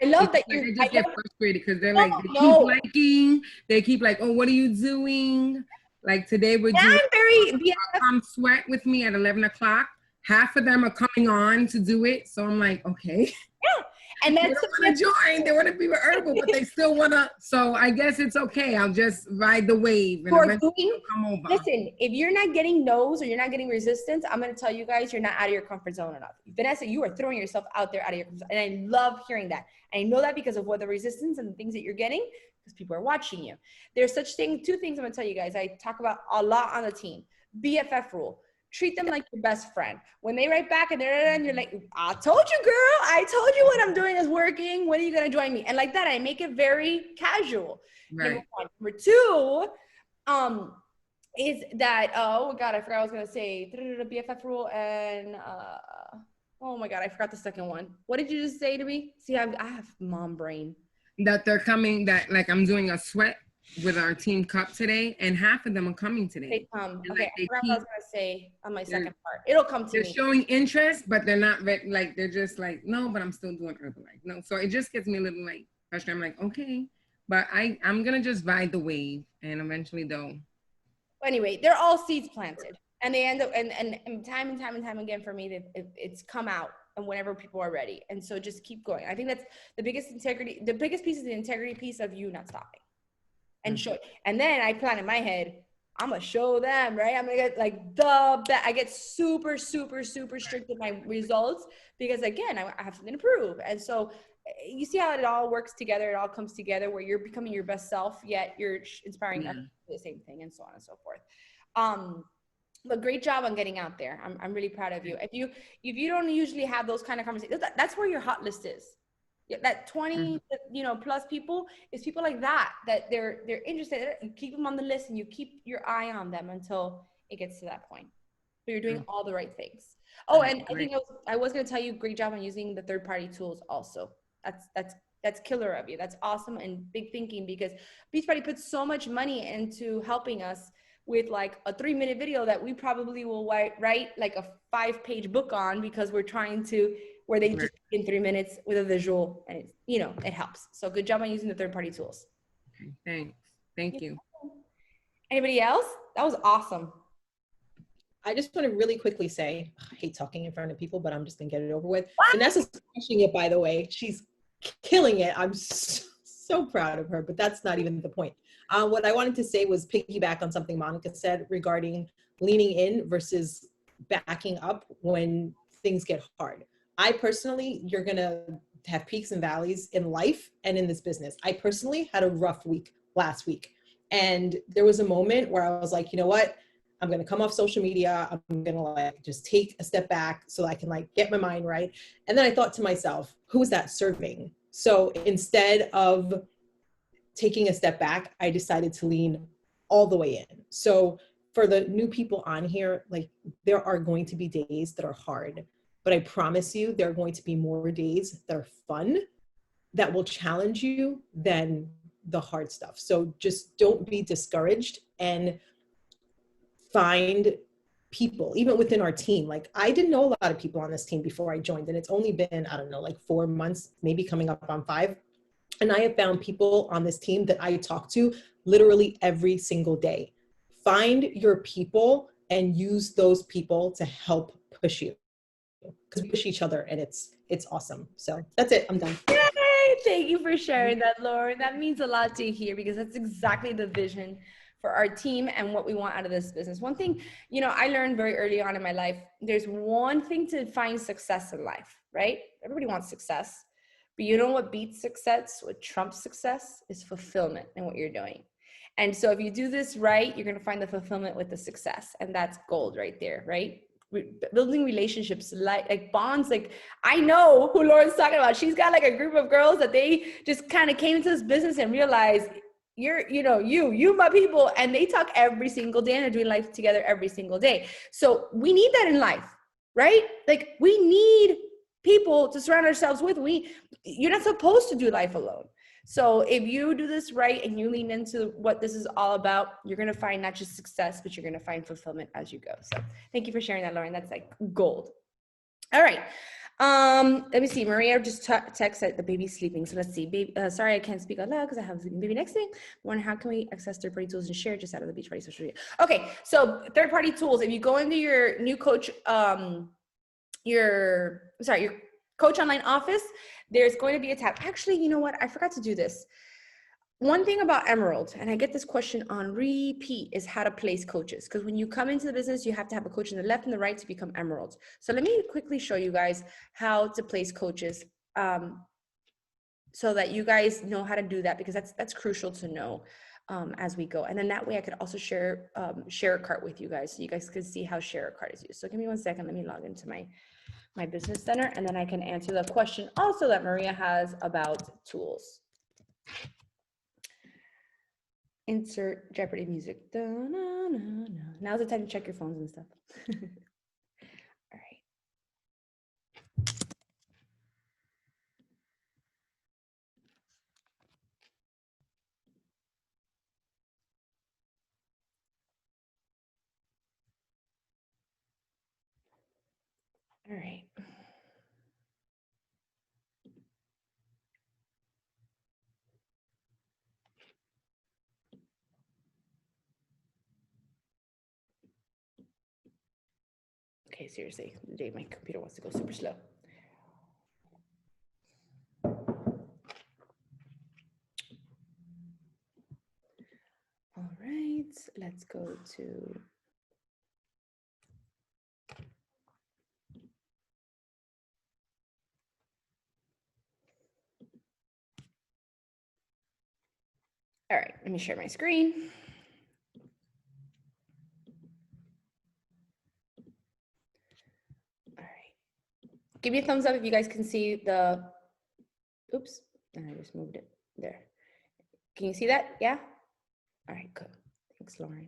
A: And I love that
B: Like
A: you,
B: I
A: I
B: just get
A: love,
B: frustrated because they're
A: no,
B: like, they keep
A: no.
B: liking, they keep like, oh, what are you doing? Like today we're
A: And
B: doing
A: I'm very BFF.
B: come sweat with me at 11 o'clock. Half of them are coming on to do it. So I'm like, okay.
A: Yeah. And
B: They
A: that's
B: don't want to join. They want to be with Herbal, but they still want to. So I guess it's okay. I'll just ride the wave and
A: for
B: eventually
A: doing,
B: they'll come over.
A: listen, if you're not getting no's or you're not getting resistance, I'm going to tell you guys, you're not out of your comfort zone enough. Vanessa, you are throwing yourself out there out of your comfort zone. And I love hearing that. And I know that because of what the resistance and the things that you're getting, because people are watching you. There's such thing, two things I'm going to tell you guys. I talk about a lot on the team. BFF rule. Treat them like your best friend. When they write back and you're like, I told you, girl. I told you what I'm doing is working. When are you going to join me? And like that, I make it very casual.
B: Right.
A: Number one. Number two, is that, oh God, I forgot what I was going to say. BFF rule and, oh my God, I forgot the second one. What did you just say to me? See, I have mom brain.
B: That they're coming, that like I'm doing a sweat with our team cup today, and half of them are coming today.
A: They come.
B: And,
A: Okay,
B: like,
A: I forgot what I was going to say on my second part. It'll come to
B: they're
A: me.
B: showing interest, but they're not like, they're just like, no, but I'm still doing Herbalife. No, so it just gets me a little like frustrated. I'm like, okay, but I'm gonna just ride the wave, and eventually they'll.
A: Anyway, they're all seeds planted, and they end up and time and time again for me, it's come out, and whenever people are ready, and so just keep going. I think that's the biggest integrity. The biggest piece is the integrity piece of you not stopping, and show. And then I plan in my head, I'm gonna show them, right? I'm gonna get like I get super strict with my results because again, I have something to prove, and so you see how it all works together. It all comes together where you're becoming your best self, yet you're inspiring others to do the same thing, and so on and so forth. But great job on getting out there. I'm really proud of you. If you don't usually have those kind of conversations, that's where your hot list is. That 20 plus people is people like that they're interested. You keep them on the list and you keep your eye on them until it gets to that point. So you're doing all the right things. Oh, and I think I was going to tell you, great job on using the third-party tools also. That's killer of you. That's awesome and big thinking, because Beachbody puts so much money into helping us with like a 3-minute video that we probably will write like a 5-page book on, because we're trying to, where they just in 3 minutes with a visual, and it's, it helps. So good job on using the third-party tools.
B: Okay, thanks. Thank you.
A: Anybody else? That was awesome.
C: I just want to really quickly say, I hate talking in front of people, but I'm just gonna get it over with. Vanessa's crushing it, by the way. She's killing it. I'm so proud of her, but that's not even the point. What I wanted to say was piggyback on something Monica said regarding leaning in versus backing up when things get hard. I personally, you're gonna have peaks and valleys in life and in this business. I personally had a rough week last week. And there was a moment where I was like, you know what? I'm going to come off social media. I'm going to like just take a step back so I can like get my mind right. And then I thought to myself, who is that serving? So instead of taking a step back, I decided to lean all the way in. So for the new people on here, like there are going to be days that are hard, but I promise you there are going to be more days that are fun, that will challenge you than the hard stuff. So just don't be discouraged and find people, even within our team. Like I didn't know a lot of people on this team before I joined, and it's only been, I don't know, like 4 months, maybe coming up on 5. And I have found people on this team that I talk to literally every single day. Find your people and use those people to help push you, because we push each other, and it's awesome. So that's it. I'm done.
A: Yay! Thank you for sharing that, Lauren. That means a lot to hear, because that's exactly the vision for our team and what we want out of this business. One thing, I learned very early on in my life, there's one thing to find success in life, right? Everybody wants success, but you know what beats success, what trumps success, is fulfillment in what you're doing. And so if you do this right, you're going to find the fulfillment with the success, and that's gold right there, right? Building relationships, like bonds. Like I know who Lauren's talking about. She's got like a group of girls that they just kind of came into this business and realized, you my people, and they talk every single day and they're doing life together every single day. So we need that in life, right? Like we need people to surround ourselves with. You're not supposed to do life alone. So if you do this right and you lean into what this is all about, you're going to find not just success, but you're going to find fulfillment as you go. So thank you for sharing that, Lauren. That's like gold. All right. Let me see. Maria just texted that the baby's sleeping. So let's see. Baby, sorry, I can't speak out loud because I have a sleeping baby next to me. One, how can we access third-party tools and share just out of the Beachbody social media? Okay, so third-party tools. If you go into your new coach, your coach online office, there's going to be a tab. Actually, you know what? I forgot to do this. One thing about Emerald, and I get this question on repeat, is how to place coaches. Because when you come into the business, you have to have a coach in the left and the right to become Emerald. So let me quickly show you guys how to place coaches, so that you guys know how to do that, because that's crucial to know as we go. And then that way I could also share a cart with you guys, so you guys can see how share a cart is used. So give me 1 second. Let me log into my business center, and then I can answer the question also that Maria has about tools. Insert Jeopardy music. Da-na-na-na. Now's the time to check your phones and stuff. All right. All right. Okay, seriously, today my computer wants to go super slow. All right, let's go to. All right, let me share my screen. All right, give me a thumbs up if you guys can see the, oops, and I just moved it there. Can you see that? Yeah? All right, good. Thanks, Lauren.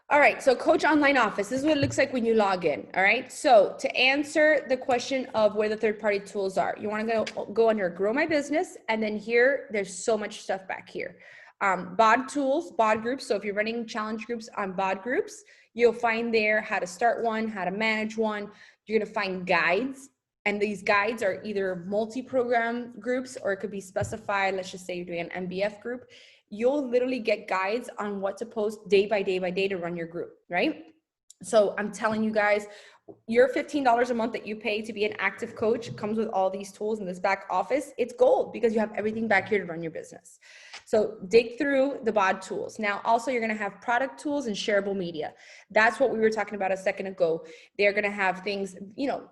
A: All right, so Coach Online Office, this is what it looks like when you log in, all right? So to answer the question of where the third-party tools are, you wanna go under Grow My Business, and then here, there's so much stuff back here. BOD tools, BOD groups, so if you're running challenge groups on BOD groups, you'll find there how to start one, how to manage one. You're gonna find guides, and these guides are either multi-program groups, or it could be specified. Let's just say you're doing an MBF group. You'll literally get guides on what to post day by day by day to run your group, right? So I'm telling you guys, your $15 a month that you pay to be an active coach comes with all these tools in this back office. It's gold because you have everything back here to run your business. So dig through the BOD tools. Now, also, you're going to have product tools and shareable media. That's what we were talking about a second ago. They're going to have things, you know,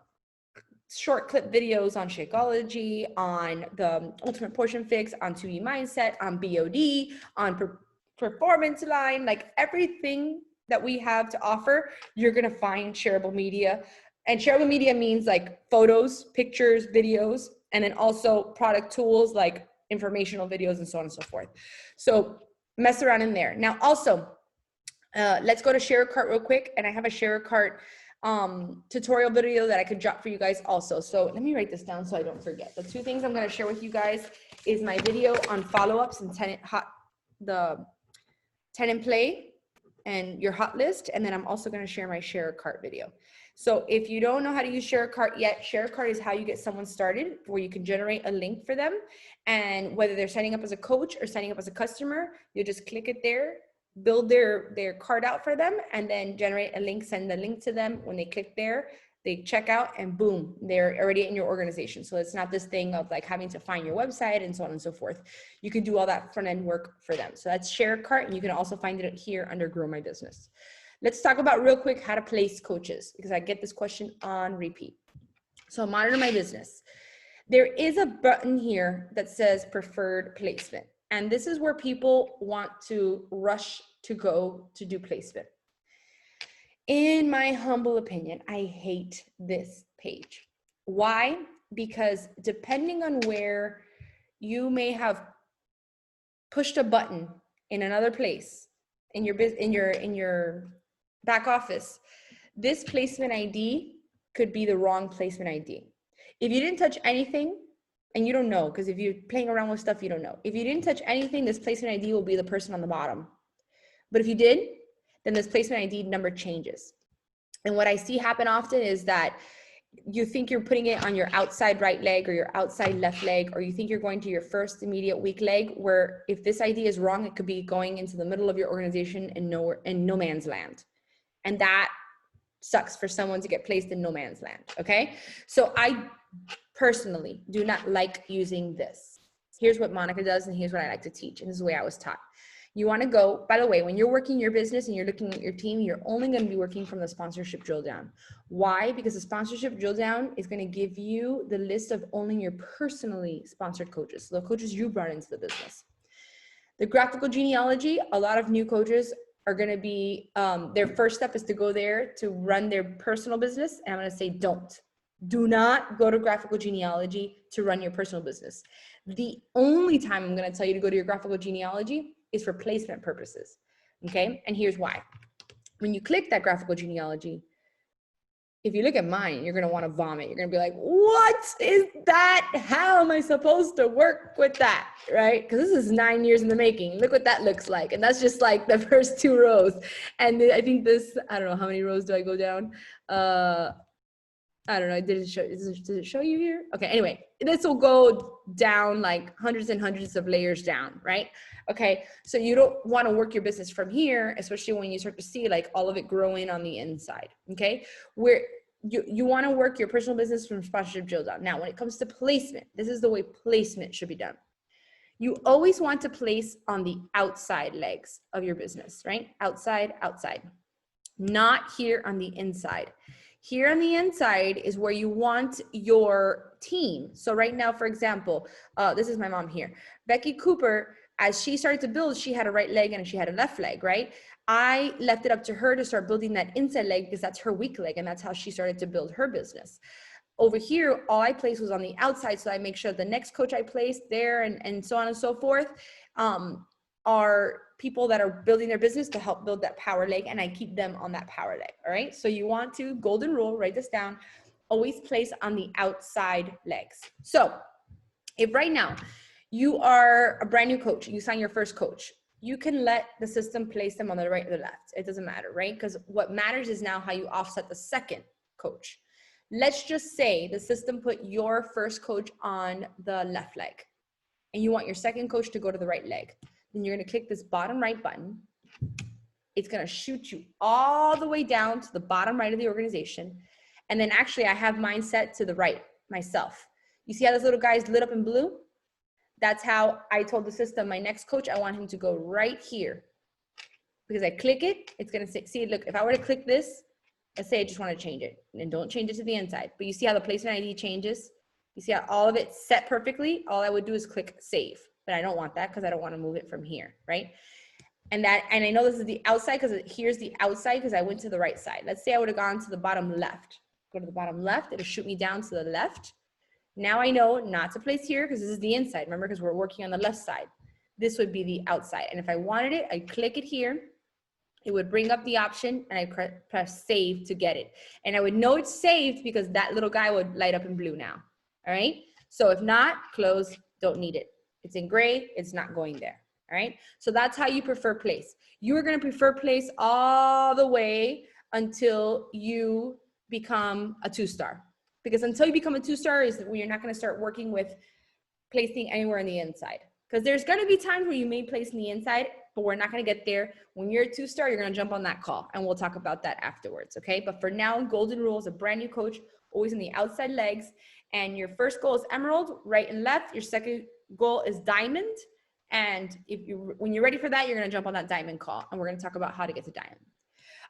A: short clip videos on Shakeology, on the Ultimate Portion Fix, on 2E Mindset, on BOD, on Performance Line, like everything that we have to offer, you're gonna find shareable media. And shareable media means like photos, pictures, videos, and then also product tools like informational videos and so on and so forth. So mess around in there. Now also, let's go to Share a Cart real quick. And I have a Share a Cart tutorial video that I could drop for you guys also. So let me write this down so I don't forget. The two things I'm going to share with you guys is my video on follow-ups and the 10 in play and your hot list. And then I'm also going to share my Share a Cart video. So if you don't know how to use Share a Cart yet, Share a Cart is how you get someone started, where you can generate a link for them. And whether they're signing up as a coach or signing up as a customer, you just click it there, build their card out for them, and then generate a link, send the link to them. When they click there, they check out, and boom, they're already in your organization. So it's not this thing of like having to find your website and so on and so forth. You can do all that front end work for them. So that's Share a Cart, and you can also find it here under Grow My Business. Let's talk about real quick how to place coaches, because I get this question on repeat. So Monitor My Business. There is a button here that says preferred placement. And this is where people want to rush to go to do placement. In my humble opinion, I hate this page. Why? Because depending on where you may have pushed a button in another place, in your back office, this placement ID could be the wrong placement ID. If you didn't touch anything, and you don't know, because if you're playing around with stuff, you don't know. If you didn't touch anything, this placement ID will be the person on the bottom. But if you did, then this placement ID number changes. And what I see happen often is that you think you're putting it on your outside right leg or your outside left leg, or you think you're going to your first immediate weak leg, where if this idea is wrong, it could be going into the middle of your organization and nowhere, in no man's land. And that sucks for someone to get placed in no man's land. Okay. So I personally do not like using this. Here's what Monica does, and here's what I like to teach. And this is the way I was taught. You want to go, by the way, when you're working your business and you're looking at your team, you're only going to be working from the sponsorship drill down. Why? Because the sponsorship drill down is going to give you the list of only your personally sponsored coaches, so the coaches you brought into the business. The graphical genealogy, a lot of new coaches are going to be, their first step is to go there to run their personal business. And I'm going to say, do not go to graphical genealogy to run your personal business. The only time I'm going to tell you to go to your graphical genealogy is for placement purposes. Okay. And here's why. When you click that graphical genealogy, if you look at mine, you're going to want to vomit. You're going to be like, what is that? How am I supposed to work with that? Right? Because this is 9 years in the making. Look what that looks like. And that's just like the first 2 rows. And I think this, I don't know, how many rows do I go down? I don't know. Does it show you here? Okay. Anyway, this will go down like hundreds and hundreds of layers down, right? Okay. So you don't want to work your business from here, especially when you start to see like all of it growing on the inside. Okay. Where you want to work your personal business from sponsorship drill down. Now, when it comes to placement, this is the way placement should be done. You always want to place on the outside legs of your business, right? Outside, outside, not here on the inside. Here on the inside is where you want your team. So right now, for example, this is my mom here. Becky Cooper, as she started to build, she had a right leg and she had a left leg, right? I left it up to her to start building that inside leg because that's her weak leg and that's how she started to build her business. Over here, all I placed was on the outside, so I make sure the next coach I placed there and so on and so forth are people that are building their business to help build that power leg, and I keep them on that power leg, all right? So you want to, golden rule, write this down, always place on the outside legs. So if right now you are a brand new coach, you sign your first coach, you can let the system place them on the right or the left. It doesn't matter, right? Because what matters is now how you offset the second coach. Let's just say the system put your first coach on the left leg and you want your second coach to go to the right leg. Then you're going to click this bottom right button. It's going to shoot you all the way down to the bottom right of the organization. And then actually I have mine set to the right myself. You see how this little guy is lit up in blue? That's how I told the system, my next coach, I want him to go right here. Because I click it, it's going to say, see, look, if I were to click this, let's say I just want to change it, and don't change it to the inside. But you see how the placement ID changes? You see how all of it's set perfectly? All I would do is click save. But I don't want that because I don't want to move it from here, right? And I know this is the outside because here's the outside because I went to the right side. Let's say I would have gone to the bottom left. Go to the bottom left, it'll shoot me down to the left. Now I know not to place here because this is the inside, remember, because we're working on the left side. This would be the outside. And if I wanted it, I click it here. It would bring up the option and I press save to get it. And I would know it's saved because that little guy would light up in blue now, all right? So if not, close, don't need it. It's in gray, it's not going there, all right? So that's how you prefer place. You are gonna prefer place all the way until you become a 2-star. Because until you become a 2-star is when you're not gonna start working with placing anywhere on the inside. Because there's gonna be times where you may place in the inside, but we're not gonna get there. When you're a 2-star, you're gonna jump on that call and we'll talk about that afterwards, okay? But for now, golden rule is a brand new coach, always on the outside legs. And your first goal is emerald, right and left. Your second goal is diamond. And when you're ready for that, you're gonna jump on that diamond call and we're gonna talk about how to get to diamond.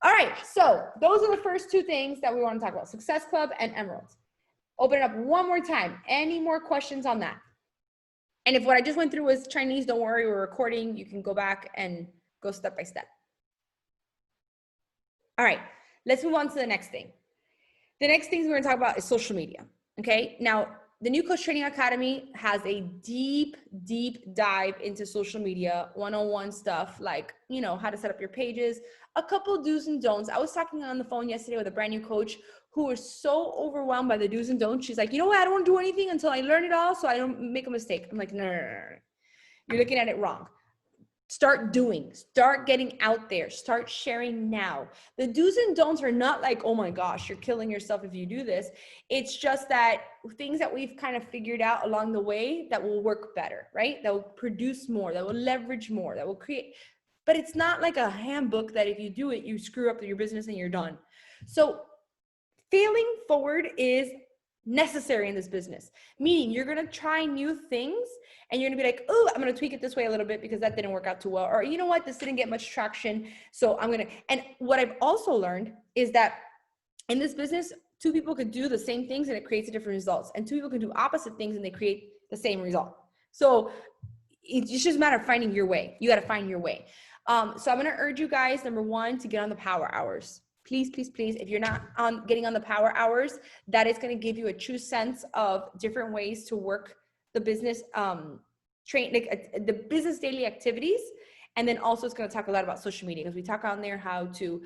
A: All right, so those are the first 2 things that we wanna talk about, Success Club and Emerald. Open it up one more time. Any more questions on that? And if what I just went through was Chinese, don't worry, we're recording. You can go back and go step by step. All right, let's move on to the next thing. The next thing we're gonna talk about is social media, okay? Now, the New Coach Training Academy has a deep, deep dive into social media, one-on-one stuff like, you know, how to set up your pages, a couple do's and don'ts. I was talking on the phone yesterday with a brand new coach who was so overwhelmed by the do's and don'ts. She's like, you know what? I don't want to do anything until I learn it all so I don't make a mistake. I'm like, no. You're looking at it wrong. Start doing, start getting out there, start sharing now. The do's and don'ts are not like, oh my gosh, you're killing yourself if you do this. It's just that things that we've kind of figured out along the way that will work better, right? That will produce more, that will leverage more, that will create, but it's not like a handbook that if you do it, you screw up your business and you're done. So failing forward is necessary in this business, meaning you're going to try new things and you're going to be like, oh, I'm going to tweak it this way a little bit because that didn't work out too well. Or you know what, this didn't get much traction. So I'm going to, and what I've also learned is that in this business, two people could do the same things and it creates a different results. And two people can do opposite things and they create the same result. So it's just a matter of finding your way. You got to find your way. So I'm going to urge you guys, number one, to get on the power hours. Please, please, please, if you're not getting on the power hours, that is going to give you a true sense of different ways to work the business, the business daily activities. And then also it's going to talk a lot about social media because we talk on there how to,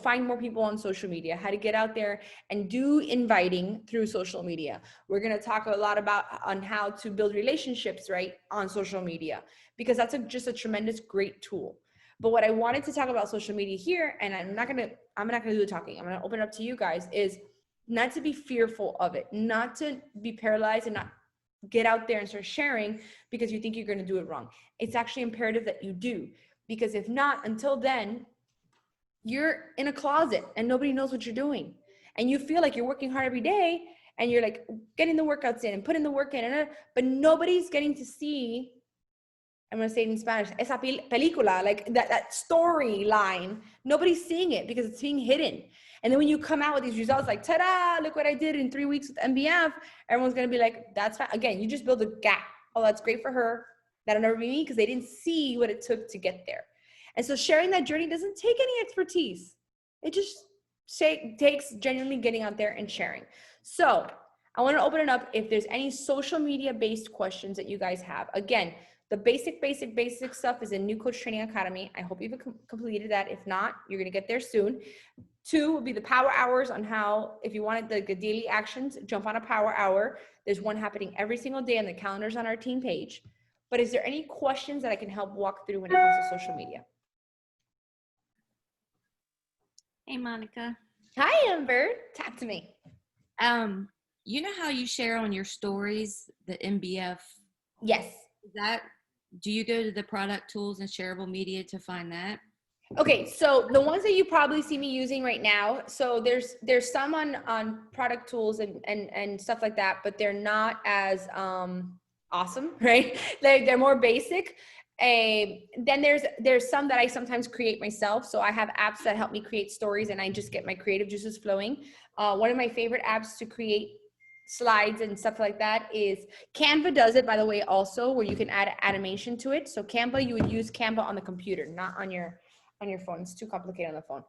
A: find more people on social media, how to get out there and do inviting through social media. We're going to talk a lot on how to build relationships, right, on social media, because that's just a tremendous, great tool. But what I wanted to talk about social media here, and I'm not gonna do the talking, I'm gonna open it up to you guys, is not to be fearful of it, not to be paralyzed and not get out there and start sharing because you think you're gonna do it wrong. It's actually imperative that you do, because if not, until then, you're in a closet and nobody knows what you're doing. And you feel like you're working hard every day and you're like getting the workouts in and putting the work in, but nobody's getting to see, I'm going to say it in Spanish, esa película, like that storyline, nobody's seeing it because it's being hidden. And then when you come out with these results like, ta-da, look what I did in 3 weeks with MBF, everyone's going to be like, that's fine. Again, you just build a gap. Oh, that's great for her. That'll never be me, because they didn't see what it took to get there. And so sharing that journey doesn't take any expertise. It just takes genuinely getting out there and sharing. So I want to open it up if there's any social media based questions that you guys have. Again, the basic stuff is in New Coach Training Academy. I hope you've completed that. If not, you're going to get there soon. 2 would be the power hours on how, if you wanted the daily actions, jump on a power hour. There's one happening every single day, and the calendar's on our team page. But is there any questions that I can help walk through when it comes to social media?
D: Hey, Monica.
A: Hi, Amber. Talk to me.
D: You know how you share on your stories, the MBF?
A: Yes.
D: Do you go to the product tools and shareable media to find that?
A: Okay, so the ones that you probably see me using right now, so there's some on product tools and stuff like that, but they're not as awesome, right? They're more basic. Then there's some that I sometimes create myself. So I have apps that help me create stories and I just get my creative juices flowing. One of my favorite apps to create slides and stuff like that is Canva. Does it, by the way, also, where you can add animation to it. So Canva, you would use Canva on the computer, not on your phone. It's too complicated on the phone.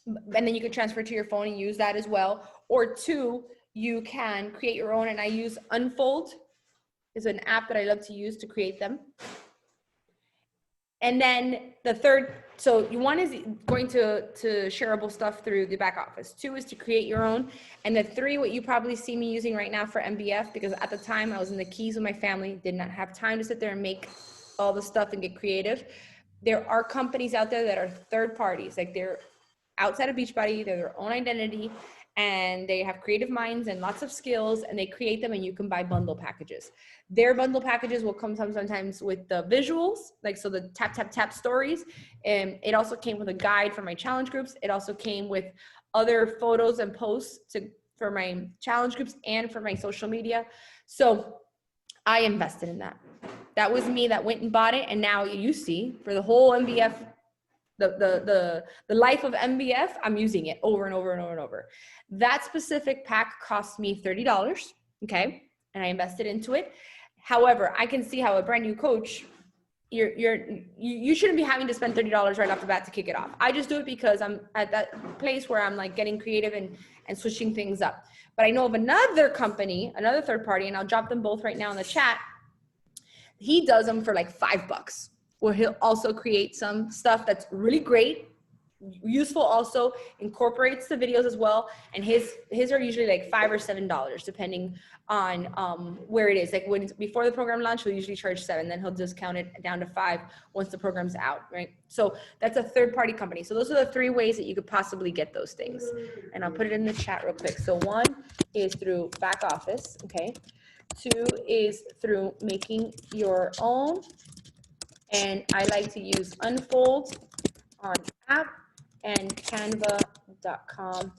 A: And then you can transfer to your phone and use that as well. Or 2, you can create your own, and I use Unfold. Is an app that I love to use to create them. And then the third, so one is going to shareable stuff through the back office. 2 is to create your own. And the 3, what you probably see me using right now for MBF, because at the time I was in the Keys with my family, did not have time to sit there and make all the stuff and get creative. There are companies out there that are third parties, like they're outside of Beachbody, they're their own identity, and they have creative minds and lots of skills, and they create them, and you can buy bundle packages. Their bundle packages will come sometimes with the visuals, like so the tap stories. And it also came with a guide for my challenge groups. It also came with other photos and posts for my challenge groups and for my social media. So I invested in that. That was me that went and bought it. And now you see, for the whole MBF, the life of MBF, I'm using it over and over and over and over. That specific pack cost me $30, okay? And I invested into it. However, I can see how a brand new coach, you shouldn't be having to spend $30 right off the bat to kick it off. I just do it because I'm at that place where I'm like getting creative and switching things up. But I know of another company, another third party, and I'll drop them both right now in the chat. He does them for like $5, where he'll also create some stuff that's really great, useful also, incorporates the videos as well. And his are usually like $5 or $7, depending on where it is. Like when before the program launch, we'll usually charge $7, then he'll discount it down to $5 once the program's out, right? So that's a third-party company. So those are the 3 ways that you could possibly get those things. And I'll put it in the chat real quick. So 1 is through back office, okay? 2 is through making your own. And I like to use Unfold on app and canva.com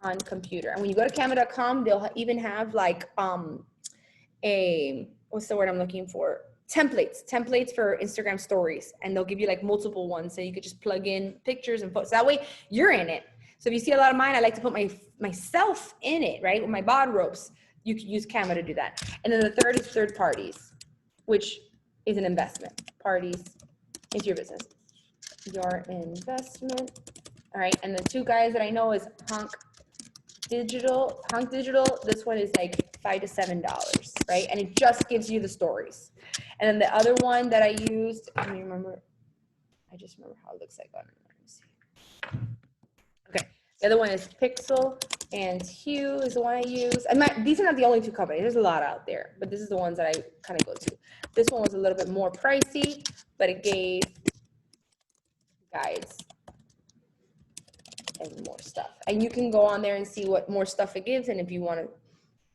A: on computer. And when you go to canva.com, they'll even have like what's the word I'm looking for? Templates for Instagram stories. And they'll give you like multiple ones. So you could just plug in pictures and photos. That way you're in it. So if you see a lot of mine, I like to put myself in it, right? With my bod ropes. You could use Canva to do that. And then the third is third parties, which is an investment. Parties into your business. Your investment. All right. And the 2 guys that I know is Honk Digital. This one is like $5 to $7, right? And it just gives you the stories. And then the other one that I used, I just remember how it looks like on it. Let me see. Okay. The other one is Pixel and Hue is the one I use. These are not the only 2 companies. There's a lot out there, but this is the ones that I kind of go to. This one was a little bit more pricey, but it gave guides and more stuff. And you can go on there and see what more stuff it gives. And if you want to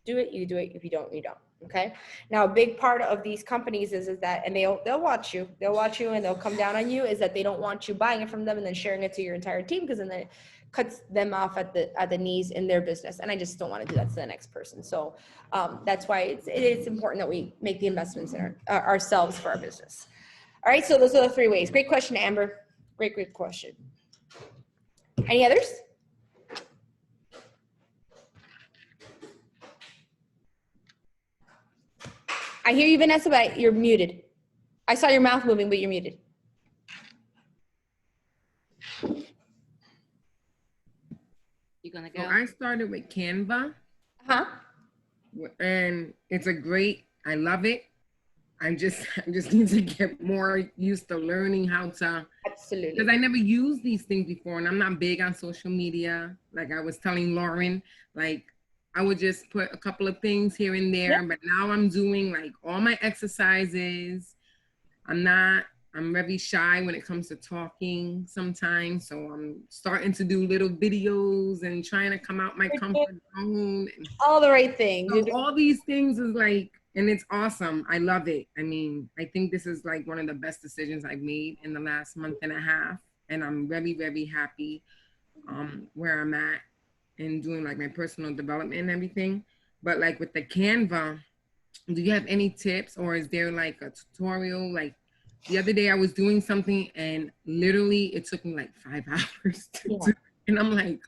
A: do it, you do it. If you don't, you don't. Okay. Now, a big part of these companies is that, and they'll watch you. They'll watch you and they'll come down on you, is that they don't want you buying it from them and then sharing it to your entire team, because then it cuts them off at the knees in their business. And I just don't want to do that to the next person. So that's why it's important that we make the investments in ourselves for our business. All right. So those are the 3 ways. Great question, Amber. Great question. Any others? I hear you, Vanessa, but you're muted. I saw your mouth moving, but you're muted.
D: You gonna go?
B: So I started with Canva.
A: Huh?
B: And it's I love it. I just need to get more used to learning how to.
A: Absolutely.
B: Because I never used these things before, and I'm not big on social media. Like I was telling Lauren, like I would just put a couple of things here and there, but now I'm doing like all my exercises. I'm very shy when it comes to talking sometimes. So I'm starting to do little videos and trying to come out my comfort zone.
A: All the right things.
B: So all these things is like, and it's awesome. I love it. I mean, I think this is like one of the best decisions I've made in the last month and a half. And I'm very, very happy where I'm at and doing like my personal development and everything. But like with the Canva, do you have any tips, or is there like a tutorial? Like the other day I was doing something and literally it took me like 5 hours to do. And I'm like,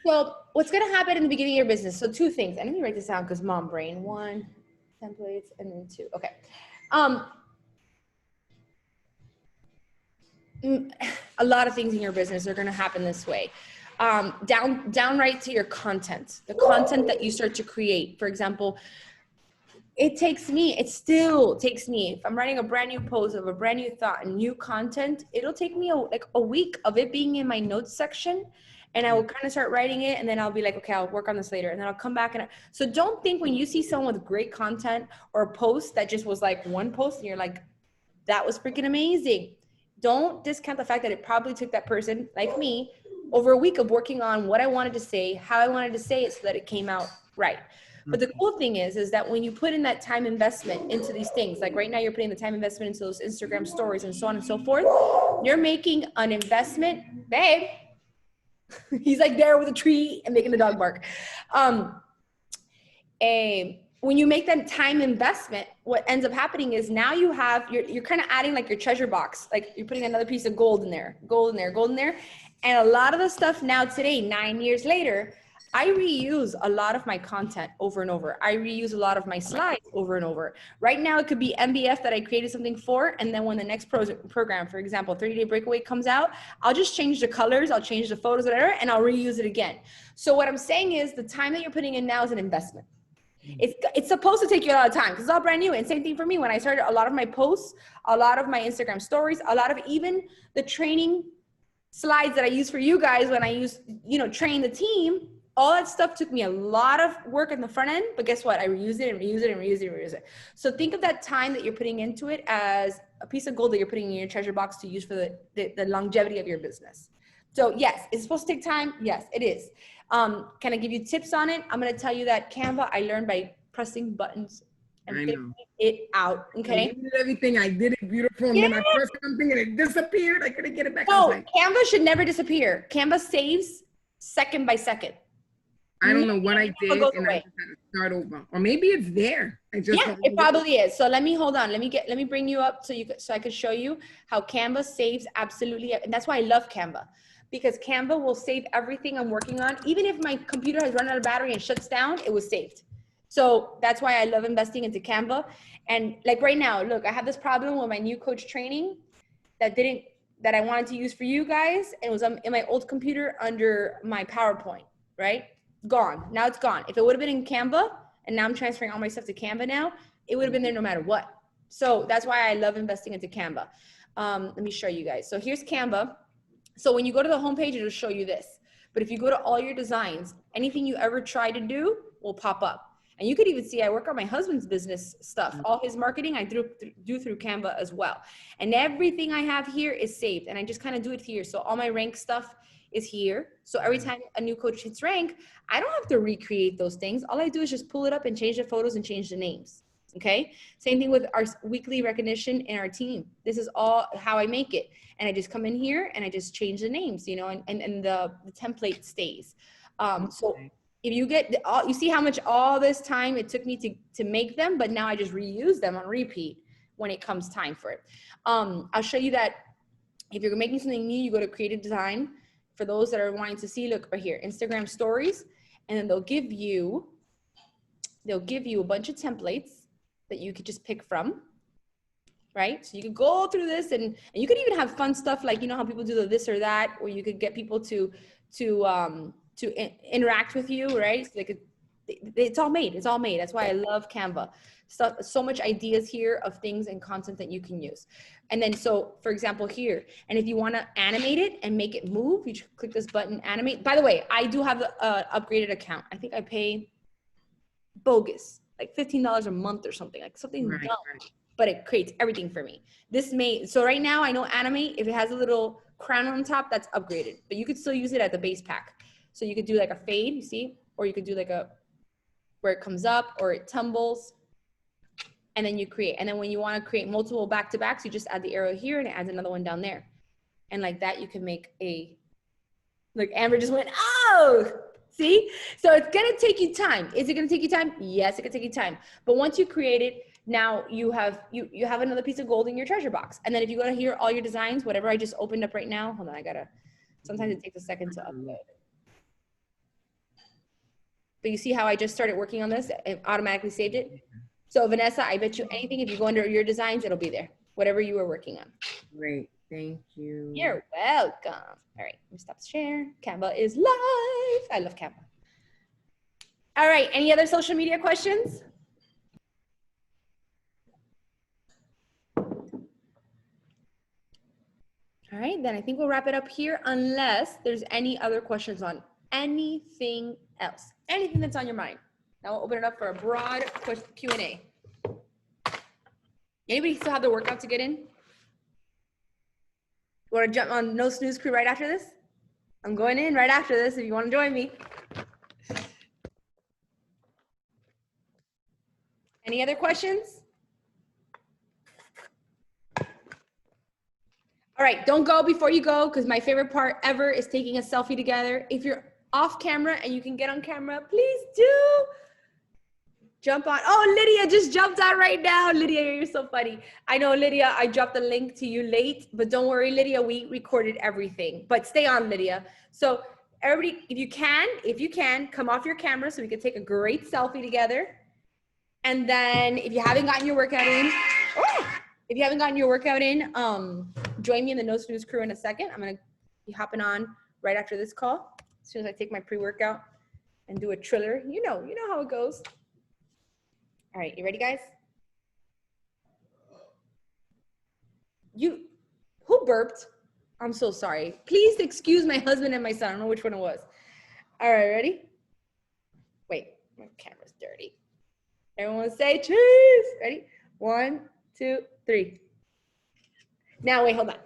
A: so what's going to happen in the beginning of your business? So 2 things. And let me write this down because mom brain. 1, templates, and then 2. Okay. A lot of things in your business are going to happen this way. Downright to your content, the content that you start to create. For example, it still takes me, if I'm writing a brand new post of a brand new thought and new content, it'll take me like a week of it being in my notes section. And I will kind of start writing it, and then I'll be like, okay, I'll work on this later. And then I'll come back. So don't think when you see someone with great content or a post that just was like one post and you're like, that was freaking amazing. Don't discount the fact that it probably took that person, like me, over a week of working on what I wanted to say, how I wanted to say it so that it came out right. But the cool thing is that when you put in that time investment into these things, like right now you're putting the time investment into those Instagram stories and so on and so forth, you're making an investment, babe. He's like there with a tree and making the dog bark. When you make that time investment, what ends up happening is now you're kind of adding like your treasure box, like you're putting another piece of gold in there. And a lot of the stuff now today, 9 years later, I reuse a lot of my content over and over. I reuse a lot of my slides over and over. Right now, it could be MBF that I created something for, and then when the next program, for example, 30-Day Breakaway comes out, I'll just change the colors, I'll change the photos, whatever, and I'll reuse it again. So what I'm saying is the time that you're putting in now is an investment. It's supposed to take you a lot of time because it's all brand new. And same thing for me. When I started a lot of my posts, a lot of my Instagram stories, a lot of even the training slides that I use for you guys when I use, train the team, all that stuff took me a lot of work in the front end, but guess what? I reuse it and reuse it and reuse it and reuse it. So think of that time that you're putting into it as a piece of gold that you're putting in your treasure box to use for the longevity of your business. So yes, it's supposed to take time. Yes, it is. Can I give you tips on it? I'm going to tell you that Canva, I learned by pressing buttons and figuring it out. Okay.
B: I did everything. I did it beautiful. And then I pressed something and it disappeared. I couldn't get it back.
A: No, Canva should never disappear. Canva saves second by second.
B: I don't know what I did and I just had to start over. Or maybe it's there.
A: It probably is. So let me hold on. Let me bring you up so I could show you how Canva saves absolutely. And that's why I love Canva, because Canva will save everything I'm working on. Even if my computer has run out of battery and shuts down, it was saved. So that's why I love investing into Canva. And like right now, look, I have this problem with my new coach training that I wanted to use for you guys. And it was in my old computer under my PowerPoint, right? Gone. Now it's gone. If it would have been in Canva, and now I'm transferring all my stuff to Canva now, it would have been there no matter what. So that's why I love investing into Canva. Let me show you guys. So here's Canva. So when you go to the homepage, it'll show you this. But if you go to all your designs, anything you ever try to do will pop up. And you could even see I work on my husband's business stuff. All his marketing I do through Canva as well. And everything I have here is saved. And I just kind of do it here. So all my rank stuff is here. So every time a new coach hits rank, I don't have to recreate those things. All I do is just pull it up and change the photos and change the names. Okay. Same thing with our weekly recognition in our team. This is all how I make it. And I just come in here and I just change the names, and the template stays. So if you get you see how much all this time it took me to make them, but now I just reuse them on repeat when it comes time for it. I'll show you that if you're making something new, you go to creative design. For those that are wanting to see, look right here, Instagram stories, and then they'll give you a bunch of templates that you could just pick from, right? So you could go through this and you could even have fun stuff like, how people do the this or that, or you could get people to interact with you, right? So it's all made. That's why I love Canva. So much ideas here of things and content that you can use. And then, so for example here, and if you want to animate it and make it move, you just click this button, animate. By the way, I do have an upgraded account. I think I pay bogus, like $15 a month or something, like something dumb, but it creates everything for me. So right now I know Animate, if it has a little crown on top, that's upgraded, but you could still use it at the base pack. So you could do like a fade, you see, or you could do like where it comes up or it tumbles, and then you create. And then when you want to create multiple back-to-backs, you just add the arrow here and it adds another one down there. And like that, you can make like Amber just went, oh, see? So it's going to take you time. Is it going to take you time? Yes, it can take you time. But once you create it, now you have another piece of gold in your treasure box. And then if you go to here, all your designs, whatever I just opened up right now, hold on, sometimes it takes a second to upload. But you see how I just started working on this? It automatically saved it. So Vanessa, I bet you anything, if you go under your designs, it'll be there, whatever you were working on.
B: Great, thank you.
A: You're welcome. All right, let me stop the share. Canva is live. I love Canva. All right, any other social media questions? All right, then I think we'll wrap it up here unless there's any other questions on anything else, anything that's on your mind. Now we'll open it up for a broad Q&A. Anybody still have the workout to get in? You want to jump on No Snooze Crew right after this? I'm going in right after this if you want to join me. Any other questions? All right, don't go before you go, because my favorite part ever is taking a selfie together. If you're off camera and you can get on camera, please do. Jump on. Oh, Lydia just jumped on right now. Lydia, you're so funny. I know, Lydia, I dropped the link to you late, but don't worry, Lydia, we recorded everything. But stay on, Lydia. So everybody, if you can, come off your camera so we can take a great selfie together. And then if you haven't gotten your workout in, join me in the No Snooze Crew in a second. I'm going to be hopping on right after this call. As soon as I take my pre-workout and do a Triller. You know how it goes. All right, you ready, guys? Who burped? I'm so sorry. Please excuse my husband and my son. I don't know which one it was. All right, ready? Wait, my camera's dirty. Everyone say cheese. Ready? 1, 2, 3. Now, wait, hold on.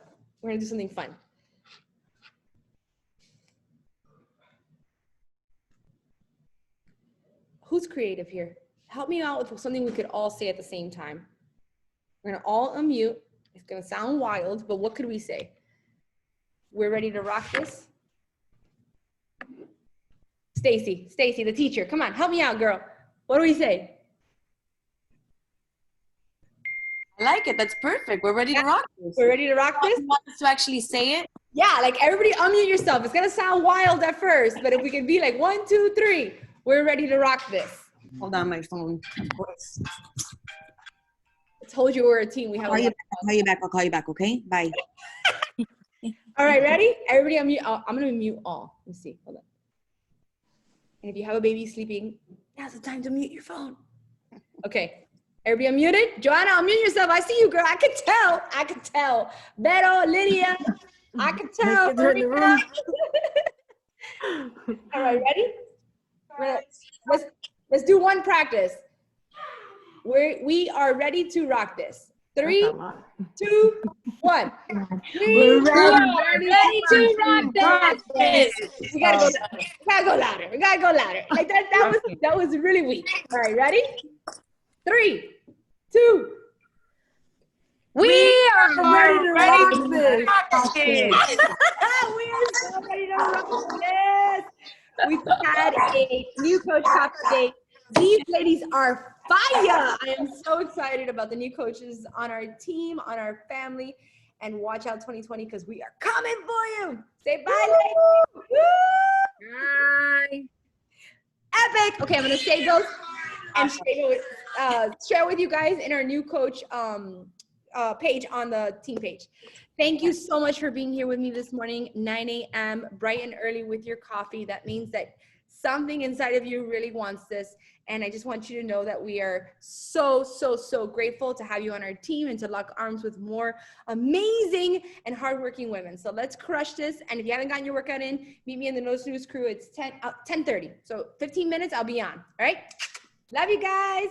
A: We're gonna do something fun. Who's creative here? Help me out with something we could all say at the same time. We're gonna all unmute. It's gonna sound wild, but what could we say? We're ready to rock this. Stacy, the teacher, come on, help me out, girl. What do we say?
D: I like it. That's perfect. We're ready to rock this.
A: We're ready to rock this?
D: You want us to actually say it?
A: Yeah, like everybody unmute yourself. It's gonna sound wild at first, but if we can be like 1, 2, 3, we're ready to rock this.
E: Hold on, my phone. Of course.
A: I told you we're a team. We have.
E: I'll call you back. I'll call you back. Okay. Bye.
A: All right, ready? Everybody unmute. I'm gonna mute all. Let's see. Hold on. And if you have a baby sleeping, now's the time to mute your phone. Okay. Everybody unmuted? Joanna, unmute yourself. I see you, girl. I can tell. I can tell. Beto, Lydia, I can tell. Marina. All right, ready? Let's do one practice. We are ready to rock this. 3, 2, 1. We are ready to rock this. We gotta go louder. We gotta go louder. Like that was really weak. All right, ready? 3, 2. We are ready to rock this. We are so ready to rock this. We've had a new coach coffee day. These ladies are fire. I am so excited about the new coaches on our team, on our family, and watch out 2020 because we are coming for you. Say bye, ladies.
B: Bye.
A: Epic. Okay, I'm gonna save those and share with you guys in our new coach page on the team page. Thank you so much for being here with me this morning, 9 a.m., bright and early with your coffee. That means that something inside of you really wants this. And I just want you to know that we are so, so, so grateful to have you on our team and to lock arms with more amazing and hardworking women. So let's crush this. And if you haven't gotten your workout in, meet me in the No Snooze crew. It's 10:30. So 15 minutes, I'll be on. All right. Love you guys.